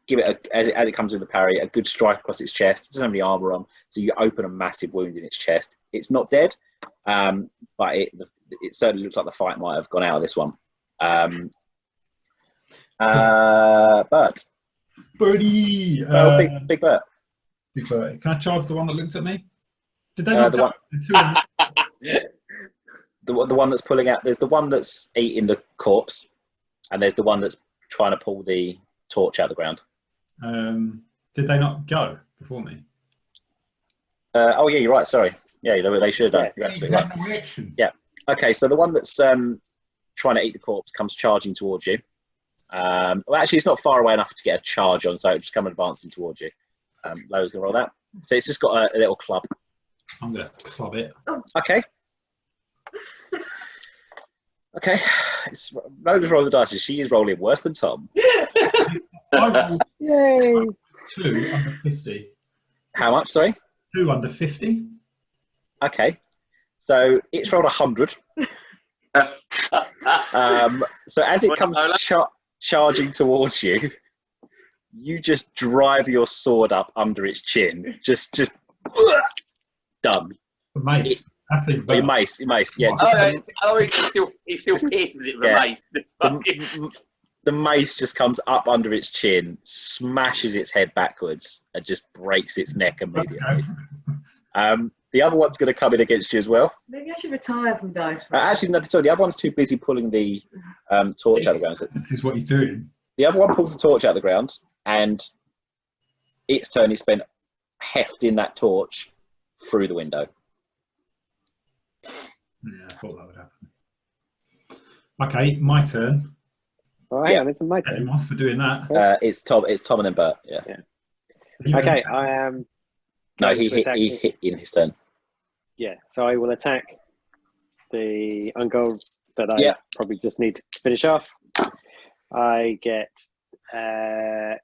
give it as it comes with the parry, a good strike across its chest. It doesn't have any armor on, so you open a massive wound in its chest. It's not dead, but it certainly looks like the fight might have gone out of this one. Bert. Birdie. Big Bert. Big Bert. Can I charge the one that looks at me? Did they not the one that's pulling out? There's the one that's eating the corpse, and there's the one that's trying to pull the torch out of the ground. Did they not go before me? Oh yeah, you're right. Sorry. Yeah, they should have done. You're absolutely right. No reaction. Yeah. Okay, so the one that's trying to eat the corpse comes charging towards you. Well, actually, it's not far away enough to get a charge on, so it'll just come advancing towards you. Lowe's gonna roll that. So it's just got a little club. I'm gonna club it. Okay. Okay. It's Lowe's rolling the dice. She is rolling worse than Tom. Yay! 2 under 50. How much? Sorry. 2 under 50. Okay. So it's rolled 100. So as it comes charging towards you, you just drive your sword up under its chin. Just done. The mace. That's even better. Your mace. Yeah. He still pierces it with a mace. The mace just comes up under its chin, smashes its head backwards, and just breaks its neck immediately. The other one's going to come in against you as well. Maybe I should retire from dice. Actually, no, sorry, the other one's too busy pulling the torch out of the ground. So this is what he's doing. the other one pulls the torch out of the ground, and its turn is spent hefting that torch through the window. Yeah, I thought that would happen. Okay, my turn. Oh, hang on, it's my Get turn. him off for doing that. It's Tom and then Bert. Yeah. Okay, I am. No, he hit in his turn. Yeah, so I will attack the ungoal that I probably just need to finish off. I get 4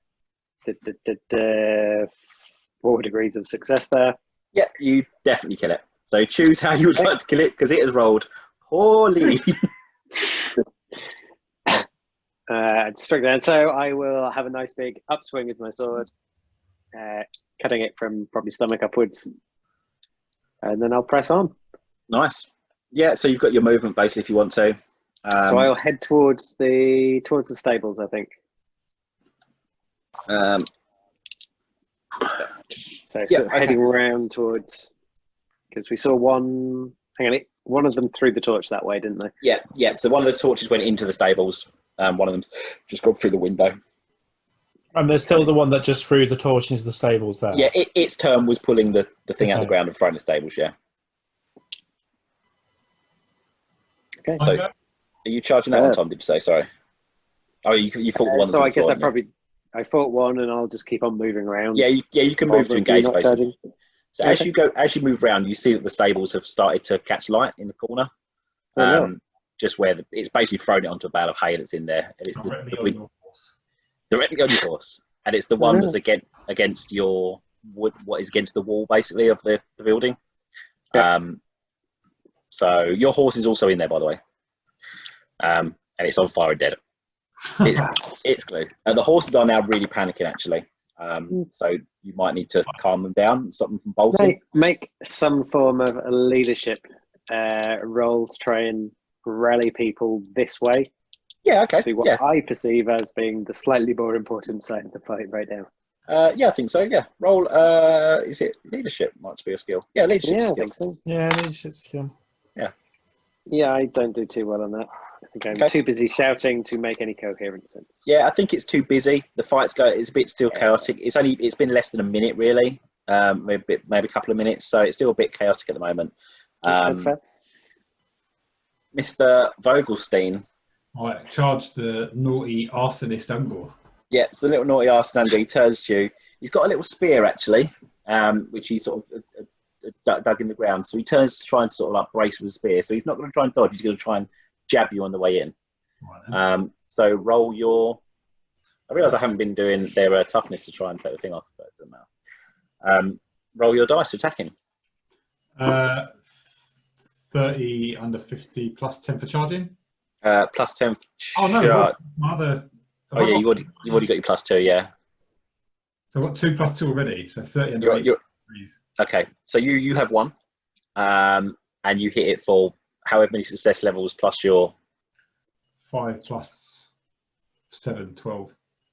degrees of success there. Yeah, you definitely kill it. So choose how you would like to kill it, because it has rolled poorly. Strigani. So I will have a nice big upswing with my sword, cutting it from probably stomach upwards, and then I'll press on. Nice. Yeah, so you've got your movement basically if you want to. So I'll head towards the stables, I think. So heading around towards, because we saw one. Hang on, One of them threw the torch that way, didn't they? Yeah. So one of the torches went into the stables. One of them just got through the window. And there's still the one that just threw the torch into the stables there. Yeah, its turn was pulling the thing out of the ground and throwing the stables. Yeah. Okay. So, are you charging that one, Tom? Did you say? Sorry. Oh, you thought the one. So I guess before, I fought one, and I'll just keep on moving around. Yeah, you can move to engage not basically. charging. So as you move around, you see that the stables have started to catch light in the corner. Just where it's basically thrown it onto a bale of hay that's in there, and it's directly on your horse, and it's the one that's against your wood. What is against the wall, basically, of the building. Yeah. So your horse is also in there, by the way, and it's on fire and dead. It's glue. The horses are now really panicking, actually. So you might need to calm them down and stop them from bolting. Make some form of a leadership role to try and rally people this way. Yeah, okay. To what I perceive as being the slightly more important side of the fight right now. Yeah, I think so. Yeah, roll. Is it leadership? Might be a skill. Yeah, leadership. Yeah, skill. I think so. Yeah, leadership skill. Yeah, I don't do too well on that. I think I'm too busy shouting to make any coherent sense. Yeah, I think it's too busy. The fight's it's a bit still chaotic. It's been less than a minute really, maybe a couple of minutes, so it's still a bit chaotic at the moment. That's fair. Mr. Vogelstein. I charge the naughty arsonist Ungor. Yeah, it's the little naughty arsonist. He turns to you. He's got a little spear actually, which he sort of dug in the ground. So he turns to try and sort of like brace with a spear. So he's not going to try and dodge. He's going to try and jab you on the way in. Right, so roll your. I realise I haven't been doing their toughness to try and take the thing off, but it doesn't matter. Roll your dice to attack him. 30 under 50 plus 10 for charging. Plus 10. Oh no! Oh yeah, you've already got your plus 2. Yeah. So I've got 2 plus 2 already. So 30 under 8. Okay, so you have 1, and you hit it for however many success levels plus your 5 plus 7, 12.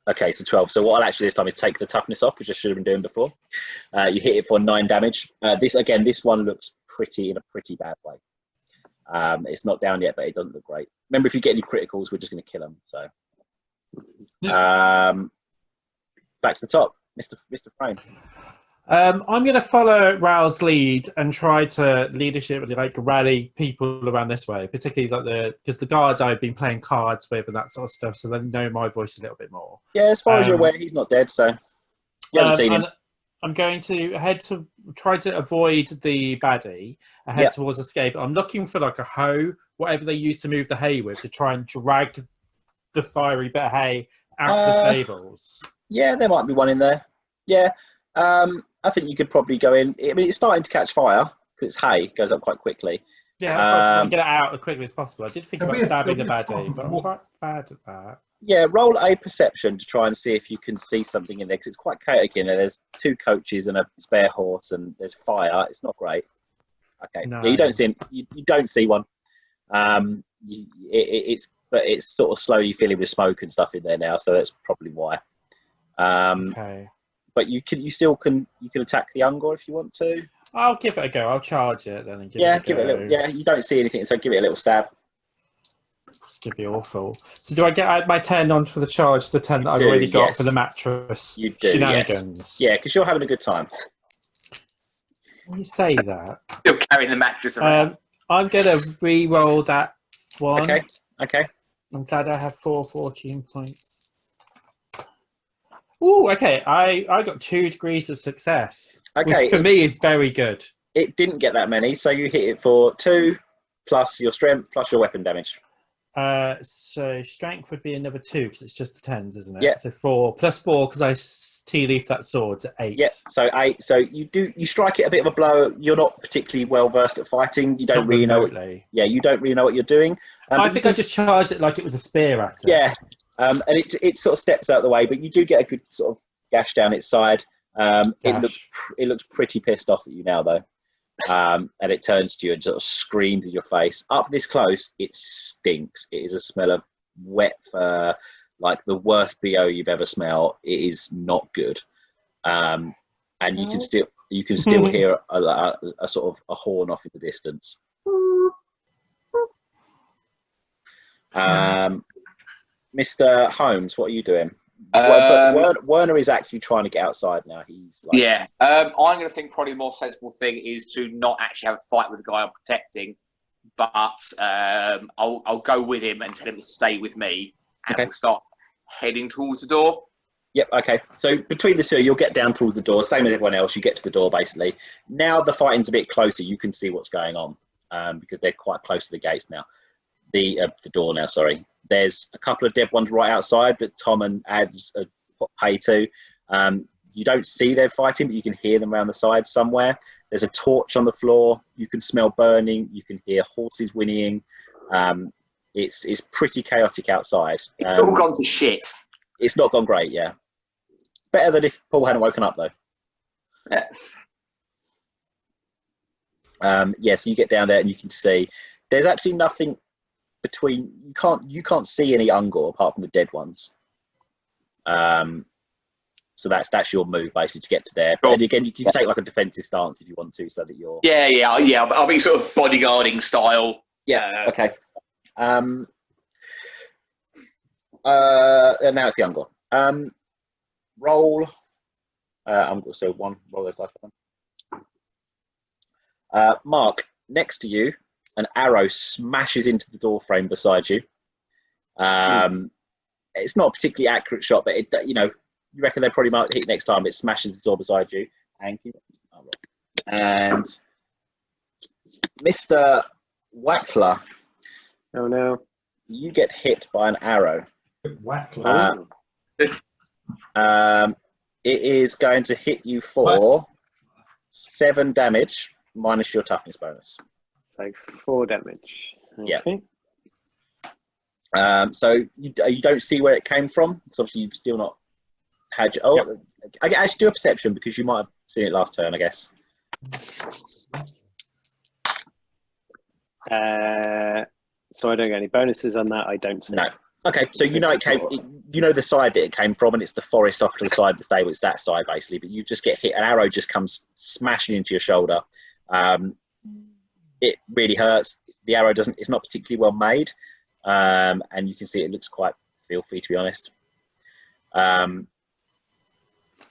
Okay, so 12. So what I'll actually this time is take the toughness off, which I should have been doing before. You hit it for 9 damage. This one looks in a pretty bad way. It's not down yet, but it doesn't look great. Remember, if you get any criticals, we're just going to kill them. So, back to the top, Mr. Frame. I'm going to follow Raoul's lead and try to leadership, like rally people around this way, particularly because the guard I've been playing cards with and that sort of stuff, so they know my voice a little bit more. Yeah, as far as you're aware, he's not dead, so you haven't seen him. I'm going to try to avoid the baddie, head towards escape. I'm looking for like a hoe, whatever they use to move the hay with, to try and drag the fiery bit of hay out the stables. Yeah, there might be one in there. Yeah. I think you could probably go in. I mean, it's starting to catch fire because it's hay. It goes up quite quickly. Yeah, that's why I want to get it out as quickly as possible. I did think about stabbing the baddie, but I'm quite bad at that. Yeah, roll a perception to try and see if you can see something in there because it's quite chaotic in there. There's 2 coaches and a spare horse, and there's fire. It's not great. Okay, no. Yeah, you don't see you don't see one. It's sort of slowly filling with smoke and stuff in there now, so that's probably why. Okay. But you can attack the Ungor if you want to. I'll give it a go. I'll charge it then and give it a go. Yeah, you don't see anything, so give it a little stab. It's going to be awful. So do I get my 10 on for the charge, the 10 that I've already got for the mattress you do, shenanigans? Yes. Yeah, because you're having a good time. When you say that... You're carrying the mattress around. I'm going to re-roll that one. Okay. I'm glad I have 4 14 points. Ooh, okay. I got 2 degrees of success. Okay. Which for me is very good. It didn't get that many, so you hit it for 2 plus your strength plus your weapon damage. So strength would be another 2 because it's just the 10s, isn't it? Yeah. So 4 plus 4 because I tea-leaf that sword to 8. Yeah. So 8. So you strike it a bit of a blow. You're not particularly well versed at fighting. You don't really know. You don't really know what you're doing. I think I just charged it like it was a spear at it. Yeah. And it sort of steps out of the way, but you do get a good sort of gash down its side. It looks pretty pissed off at you now, though. And it turns to you and sort of screams in your face. Up this close, it stinks. It is a smell of wet fur, like the worst BO you've ever smelled. It is not good. And you can still hear a sort of a horn off in the distance. Mr. Holmes, what are you doing? Werner is actually trying to get outside now. He's like, yeah. I'm going to think probably a more sensible thing is to not actually have a fight with the guy I'm protecting, but I'll go with him and tell him to stay with me, and we'll start heading towards the door. Yep, okay. So between the two, you'll get down through the door, same as everyone else. You get to the door, basically. Now the fighting's a bit closer. You can see what's going on because they're quite close to the gates now. The door now, sorry. There's a couple of dead ones right outside that Tom and Ads pay to. You don't see them fighting, but you can hear them around the side somewhere. There's a torch on the floor. You can smell burning. You can hear horses whinnying. It's pretty chaotic outside. It's all gone to shit. It's not gone great, yeah. Better than if Paul hadn't woken up, though. Yeah. So you get down there and you can see there's actually nothing between. You can't see any Ungor apart from the dead ones. So that's your move basically to get to there. But again, you can take like a defensive stance if you want to, so that you're. Yeah. I'll be sort of bodyguarding style. Yeah. Okay. And now it's the Ungor. Roll. So one. Roll those dice. Mark, next to you, an arrow smashes into the door frame beside you. It's not a particularly accurate shot, but you reckon they probably might hit next time. It smashes the door beside you. And Mr. Wackler. Oh no. You get hit by an arrow. Wackler. It is going to hit you for 7 damage minus your toughness bonus. So 4 damage. Okay. Yeah. So you don't see where it came from. So obviously you've still not had. I actually do a perception because you might have seen it last turn, I guess. So I don't get any bonuses on that. I don't see. No. Okay, so it came. The side that it came from, and it's the forest off to the side of the stable. It's that side basically, but you just get hit. An arrow just comes smashing into your shoulder. It really hurts. The arrow doesn't. It's not particularly well made, and you can see it looks quite filthy, to be honest.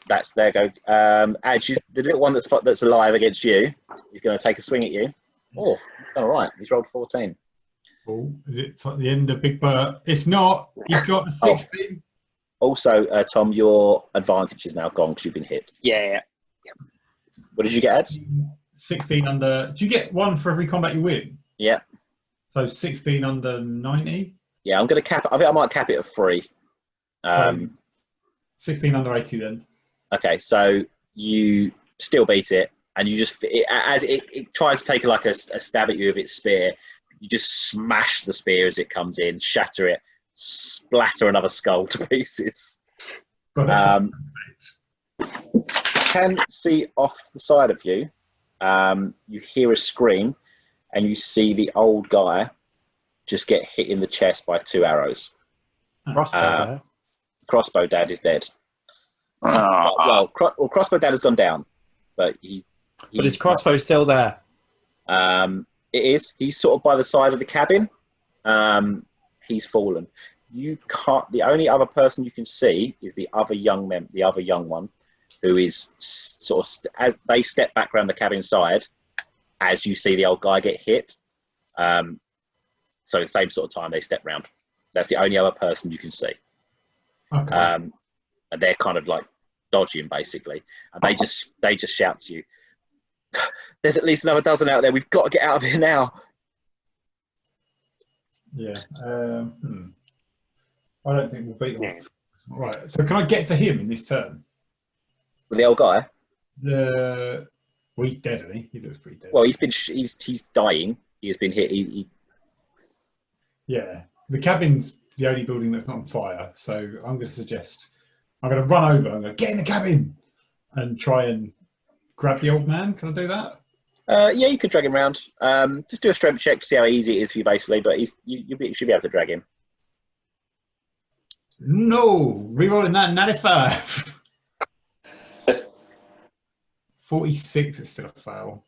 That's there. Go. The little one that's alive against you is going to take a swing at you. Oh, all right. He's rolled 14. Oh, is it at the end of Big Bert? It's not. He's got a 16. Also, Tom, your advantage is now gone because you've been hit. Yeah. What did you get, Ads? 16 under. Do you get 1 for every combat you win? Yeah. So 16 under 90? Yeah, I'm going to cap it. I think I might cap it at 3. So 16 under 80 then. Okay, so you still beat it, and you just, as it tries to take a stab at you with its spear, you just smash the spear as it comes in, shatter it, splatter another skull to pieces. Can see off to the side of you, you hear a scream, and you see the old guy just get hit in the chest by 2 arrows. Crossbow Dad is dead. Crossbow Dad has gone down, but but his crossbow still there. It is. He's sort of by the side of the cabin. He's fallen. You can't. The only other person you can see is the other young one, who is sort of as they step back around the cabin side, as you see the old guy get hit. So the same sort of time they step round. That's the only other person you can see. Okay. And they're kind of like dodging basically, and they just shout to you. There's at least another dozen out there. We've got to get out of here now. Yeah. I don't think we'll beat them. Right. So can I get to him in this turn? The old guy. Well, he's dead, isn't he? He looks pretty dead. Well, he's dying. He has been hit. Yeah. The cabin's the only building that's not on fire. So I'm going to suggest I'm going to run over. I'm going to get in the cabin and try and grab the old man. Can I do that? Yeah, you could drag him around. Just do a strength check to see how easy it is for you, basically. But you should be able to drag him. No, rerolling that 95. 46 is still a fail.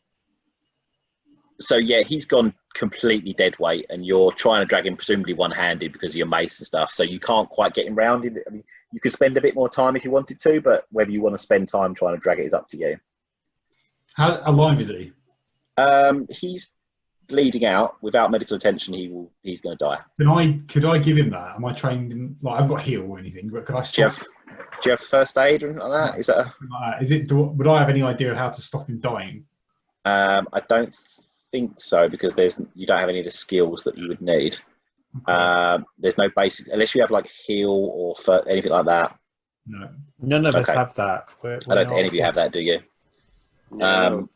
So yeah, he's gone completely dead weight, and you're trying to drag him presumably one-handed because of your mace and stuff. So you can't quite get him rounded. I mean, you could spend a bit more time if you wanted to, but whether you want to spend time trying to drag it is up to you. How alive is he? He's bleeding out. Without medical attention, he's going to die. Could I give him that? Am I trained in, like, I've got heal or anything, but could I stop? Do you have first aid or anything like that? Is that would I have any idea of how to stop him dying? I don't think so, because you don't have any of the skills that you would need. Okay. There's no basic, unless you have like heal or anything like that. No, none of us have that. I don't think any of you have that, do you? No.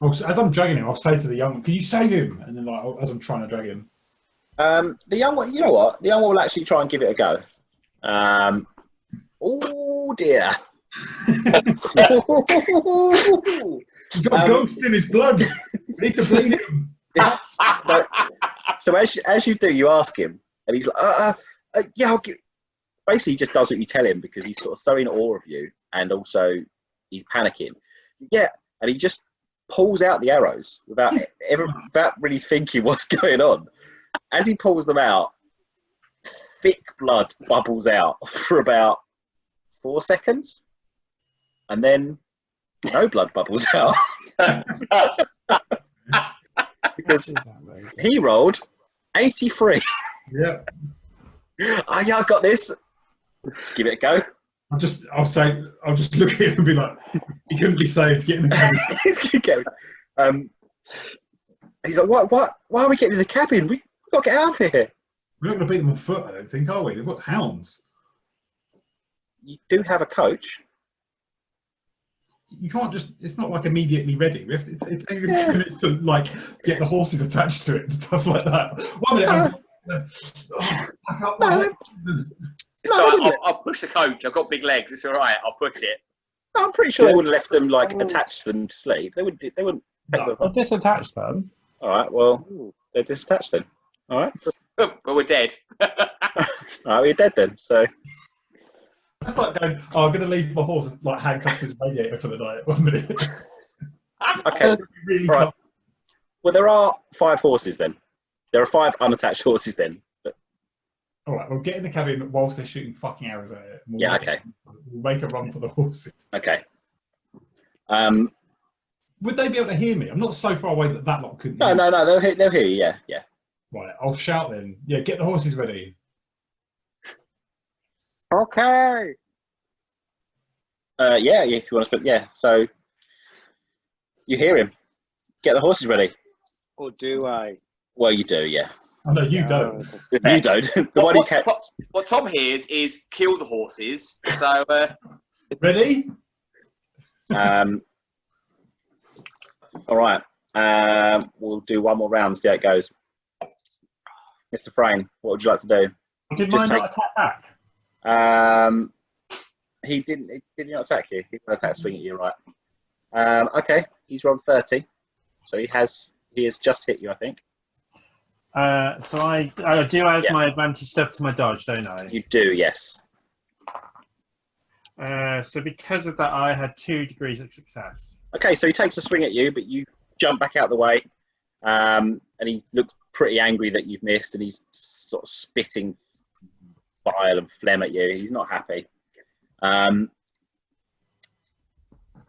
As I'm dragging him, I'll say to the young one, "Can you save him?" And then, like, as I'm trying to drag him, the young one, you know what? The young one will actually try and give it a go. Oh dear! He's got ghosts in his blood. I need to bleed him. So as you do, you ask him, and he's like, "Yeah, I'll give." Basically, he just does what you tell him because he's sort of so in awe of you, and also he's panicking. Yeah, and he just pulls out the arrows without really thinking what's going on. As he pulls them out, thick blood bubbles out for about 4 seconds, and then no blood bubbles out. Because he rolled 83. Yeah. Oh yeah, I got this. Let's give it a go. I'll just look at him and be like, he couldn't be saved. Get in the cabin. He's like, what? Why are we getting in the cabin? We've got to get out of here. We're not going to beat them on foot, I don't think, are we? They've got hounds. You do have a coach. You can't just, it's not like immediately ready. We have to, it takes 2 minutes to, like, get the horses attached to it and stuff like that. 1 minute. I'll push the coach. I've got big legs. It's all right. I'll push it. I'm pretty sure they would have left them like attached to them to sleep. They wouldn't. I'll disattach them. All right. Well, they're disattached then. All right. But we're dead. All right. We're dead then. So that's like going, I'm going to leave my horse like handcuffed to his radiator for the night. 1 minute. Okay. Really right. Well, there are 5 horses then. There are 5 unattached horses then. But... All right, we'll get in the cabin whilst they're shooting fucking arrows at it. Yeah, okay. We'll make a run for the horses. Okay. Would they be able to hear me? I'm not so far away that lot couldn't hear me. No, they'll hear you, yeah. Right, I'll shout then. Yeah, get the horses ready. Okay. Yeah, if you want to, yeah. So you hear him. Get the horses ready. Or do I? Well, you do, yeah. Oh, no, you don't. You don't. What Tom hears is kill the horses. So, ready? All right. We'll do one more round, see how it goes. Mr. Frayne, what would you like to do? Did mine not attack back? He didn't. Did he not attack you? He didn't attack, swing at you, right? Okay. He's rolled 30, so he has just hit you, I think. So I do have my advantage stuff to my dodge, don't I? You do, yes. So because of that, I had 2 degrees of success. Okay, so he takes a swing at you, but you jump back out of the way, and he looks pretty angry that you've missed, and he's sort of spitting bile and phlegm at you. He's not happy.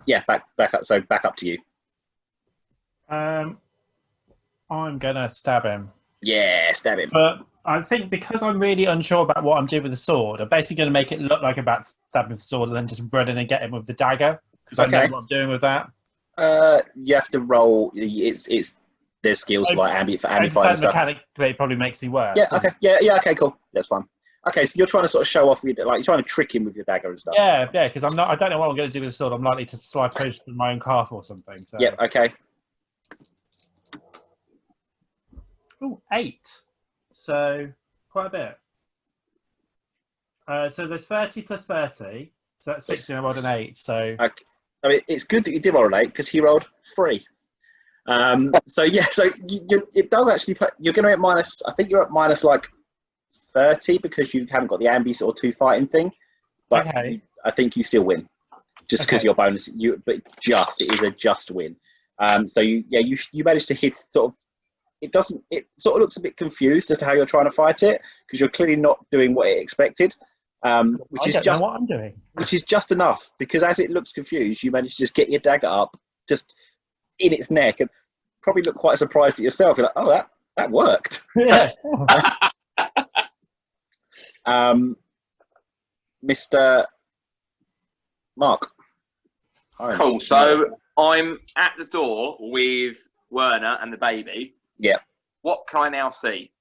Yeah, back up. So back up to you. I'm gonna stab him. Yeah, stab him. But I think because I'm really unsure about what I'm doing with the sword, I'm basically going to make it look like I'm about to stab him with the sword and then just run in and get him with the dagger. Because I know what I'm doing with that. You have to roll. There's skills like ambient fighting stuff. Mechanically, it probably makes me worse. Yeah. Okay. Yeah. Okay. Cool. That's fine. Okay. So you're trying to sort of show off with, like, you're trying to trick him with your dagger and stuff. Yeah. Yeah. Because I don't know what I'm going to do with the sword. I'm likely to slide post with my own calf or something. So. Yeah. Okay. Oh, 8. So quite a bit. So there's 30 plus 30. So that's 16. I rolled an 8. So okay. I mean, it's good that you did roll an 8 because he rolled 3. So yeah, so it does actually put, you're going to be at minus. I think you're at minus like 30 because you haven't got the ambi or 2 fighting thing. But I think you still win just because your bonus. It is a just win. So you managed to hit sort of. It sort of looks a bit confused as to how you're trying to fight it, because you're clearly not doing what it expected. Which is I don't just know what I'm doing. Which is just enough, because as it looks confused, you manage to just get your dagger up, just in its neck, and probably look quite surprised at yourself. You're like, oh, that worked. Yeah. Mr. Mark. Cool. So I'm at the door with Werner and the baby. Yeah. What can I now see?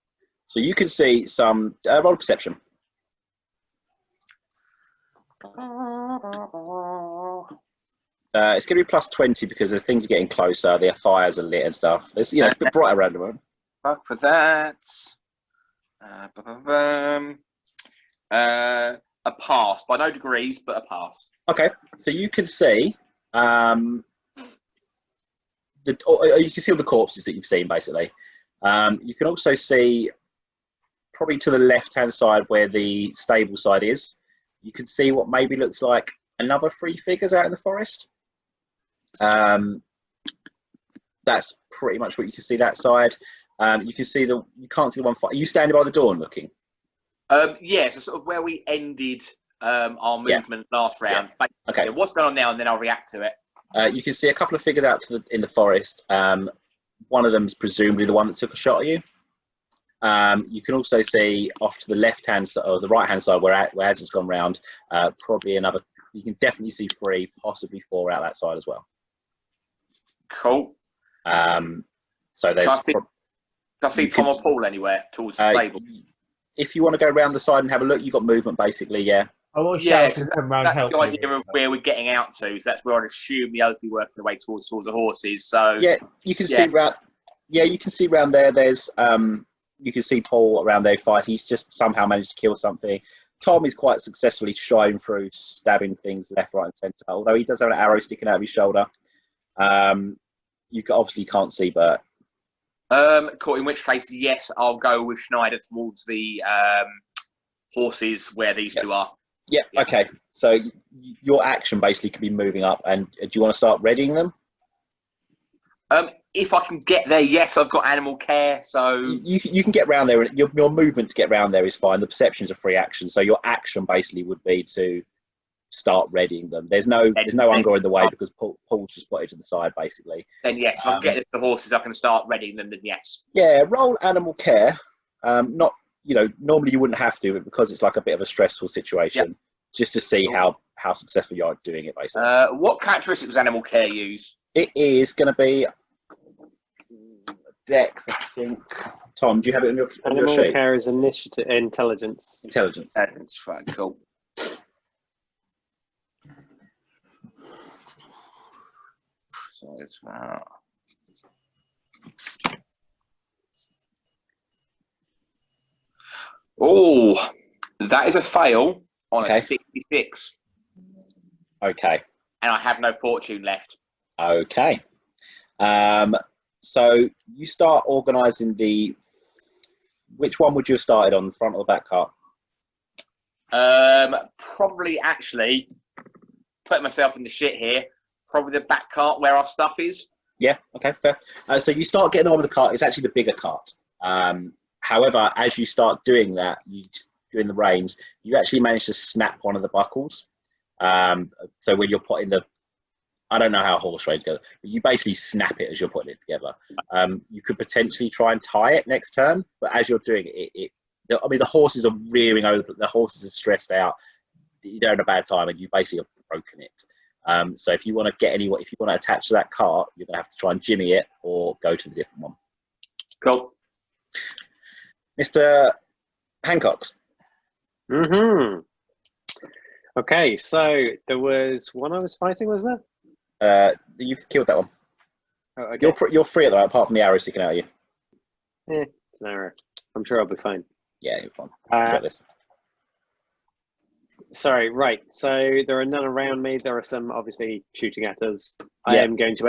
So you can see some roll perception. It's going to be plus 20 because the things are getting closer. The fires are lit and stuff. It's a bit brighter around the room. Fuck for that. A pass by no degrees, but a pass. Okay, so you can see you can see all the corpses that you've seen, basically. You can also see, probably to the left-hand side where the stable side is, you can see what maybe looks like another 3 figures out in the forest. That's pretty much what you can see that side. You can see you can't see the one. Are you standing by the door and looking? Yeah, so sort of where we ended our movement last round. Yeah. Okay. What's going on now, and then I'll react to it. You can see a couple of figures out in the forest. One of them is presumably the one that took a shot at you. You can also see off to the left-hand side, or the right-hand side, where Ads has gone round, probably another. You can definitely see 3, possibly 4 out that side as well. Cool. So there's. Can I see Tom or Paul anywhere towards the stable? If you want to go around the side and have a look, you've got movement, basically, yeah. I will Yeah, shout to come round that's help the you. idea of where we're getting out to. So that's where I'd assume the others be working their way towards the horses. So yeah, you can see round. Yeah, you can see round there. There's you can see Paul around there fight. He's just somehow managed to kill something. Tom is quite successfully shine through, stabbing things left, right, and centre. Although he does have an arrow sticking out of his shoulder. You obviously can't see Bert. Cool. In which case, yes, I'll go with Schneider towards the horses where these two are. Yeah. Okay. So your action basically could be moving up, and do you want to start readying them? If I can get there, yes, I've got animal care, so you can get round there, and your movement to get round there is fine. The perception's a free action, so your action basically would be to start readying them. There's no Ungar in the way because Paul's just put it to the side, basically. Then yes, if I can get the horses up and start readying them, then yes. Yeah, roll animal care. Not normally you wouldn't have to, but because it's like a bit of a stressful situation, just to see how successful you are doing it, basically. What characteristics does animal care use? It is going to be Dex, I think. Tom, do you have it on your sheet? Animal care is initiative, intelligence. Intelligence. That's right, cool. So it's oh, that is a fail on a 66. Okay. And I have no fortune left. Okay. So you start organising which one would you have started on, the front or the back cart? Probably actually, putting myself in the shit here, probably the back cart where our stuff is. Yeah, okay, fair. So you start getting on with the cart. It's actually the bigger cart. However, as you start doing that, doing the reins, you actually manage to snap one of the buckles. So when you're putting I don't know how horse reins go, but you basically snap it as you're putting it together. You could potentially try and tie it next turn, but as you're doing it, the horses are rearing over, the horses are stressed out, they're in a bad time, and you basically have broken it. So if you want to attach to that cart, you're going to have to try and jimmy it or go to the different one. Cool. Mr. Hancock's. Mm-hmm. Okay, so there was one I was fighting, was there? You've killed that one. Oh, okay. You're free at the moment, apart from the arrow sticking out of you. It's an arrow. I'm sure I'll be fine. Yeah, you're fine. You got this. Sorry, right. So there are none around me. There are some obviously shooting at us. I am going to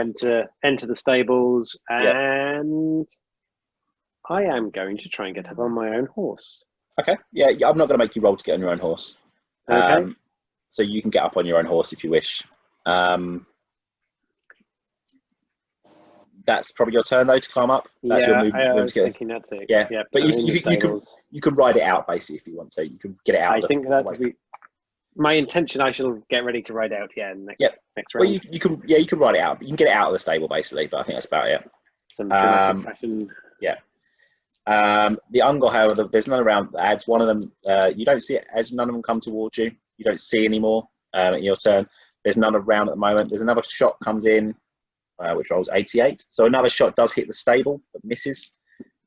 enter the stables, and I am going to try and get up on my own horse. Okay. Yeah, I'm not going to make you roll to get on your own horse. Okay. So you can get up on your own horse if you wish. That's probably your turn though to climb up. That's your move. I was thinking that's it. Yeah, but so you can ride it out basically if you want to. You can get it out. I think that would be my intention. I shall get ready to ride out. Yeah, next round. Well, you can ride it out. But you can get it out of the stable basically. But I think that's about it. Some dramatic fashion. Yeah. The Ungol, however, there's none around that adds. One of them, you don't see it as none of them come towards you. You don't see any more in your turn. There's none around at the moment. There's another shot comes in, which rolls 88. So another shot does hit the stable, but misses.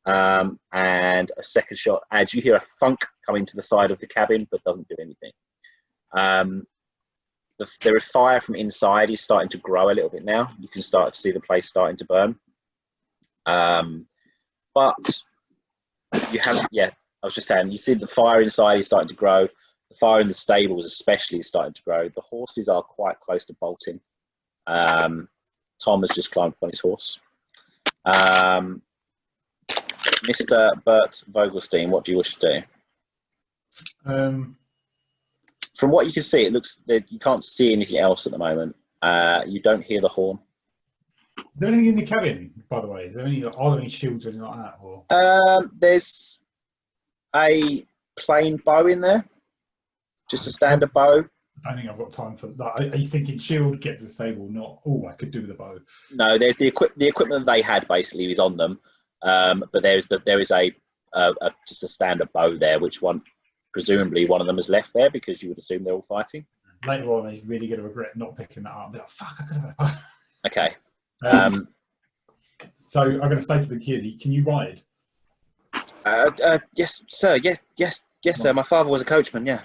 And a second shot adds. You hear a thunk coming to the side of the cabin, but doesn't do anything. There is fire from inside. Is starting to grow a little bit now. You can start to see the place starting to burn. But you have, I was just saying, you see the fire inside is starting to grow. The fire in the stables especially is starting to grow. The horses are quite close to bolting. Tom has just climbed up on his horse. Mr. Bert Vogelstein, what do you wish to do? From what you can see, it looks that you can't see anything else at the moment. You don't hear the horn. Is there anything in the cabin, by the way? Are there any shields or anything like that? Or? There's a plain bow in there, just a standard bow. I don't think I've got time for that. Are you thinking shield, get to the stable, not, I could do with a bow? No, there's the equipment they had basically is on them, but there is a just a standard bow there, which presumably one of them has left there because you would assume they're all fighting. Later on, he's really going to regret not picking that up. Like, fuck, I could have had a bow. Okay. So I'm going to say to the kid, can you ride? Yes, sir. Yes, sir. My father was a coachman. Yeah.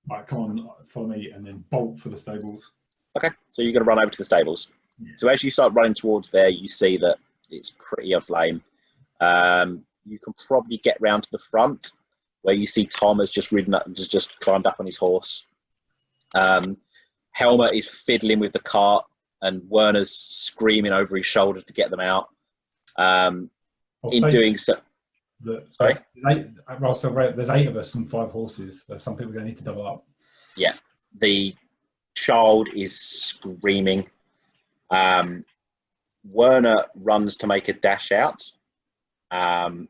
Right, come on, follow me, and then bolt for the stables. Okay. So you're going to run over to the stables. Yeah. So as you start running towards there, you see that it's pretty aflame. You can probably get round to the front, where you see Tom has just ridden up, just climbed up on his horse. Helmer is fiddling with the cart, and Werner's screaming over his shoulder to get them out. In doing so, sorry. There's 8 of us and 5 horses. So some people are going to need to double up. Yeah, the child is screaming. Werner runs to make a dash out, and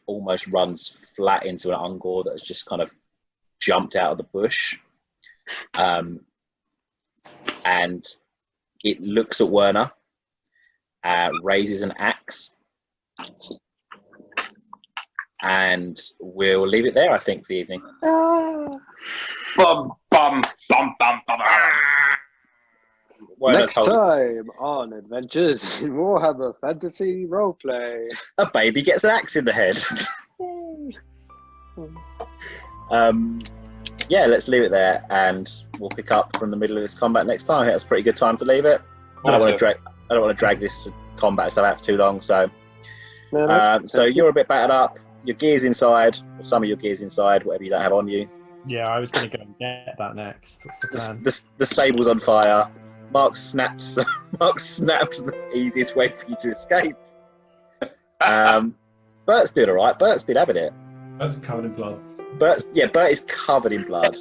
almost runs flat into an Ungor that has just kind of jumped out of the bush. And it looks at Werner, raises an axe, and we'll leave it there, I think, for the evening. Bum, bum, bum, bum, bum, bum. Next time on Adventures in Warhammer Fantasy Roleplay. A baby gets an axe in the head. Yeah, let's leave it there, and we'll pick up from the middle of this combat next time. I think that's a pretty good time to leave it. I don't want to drag this combat stuff out for too long. So, so you're a bit battered up. Your gear's inside, or some of your gear's inside, whatever you don't have on you. Yeah, I was going to go and get that next. That's the plan. The stable's on fire. Mark snaps the easiest way for you to escape. Bert's doing all right. Bert's been having it. Bert's covered in blood. Bert is covered in blood.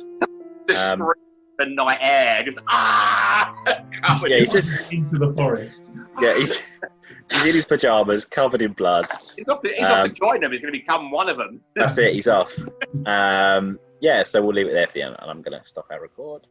The night air, just he's just into the forest. Yeah, he's in his pajamas, covered in blood. He's off to join them. He's going to become one of them. That's it. He's off. Yeah, so we'll leave it there for the end, and I'm going to stop our record.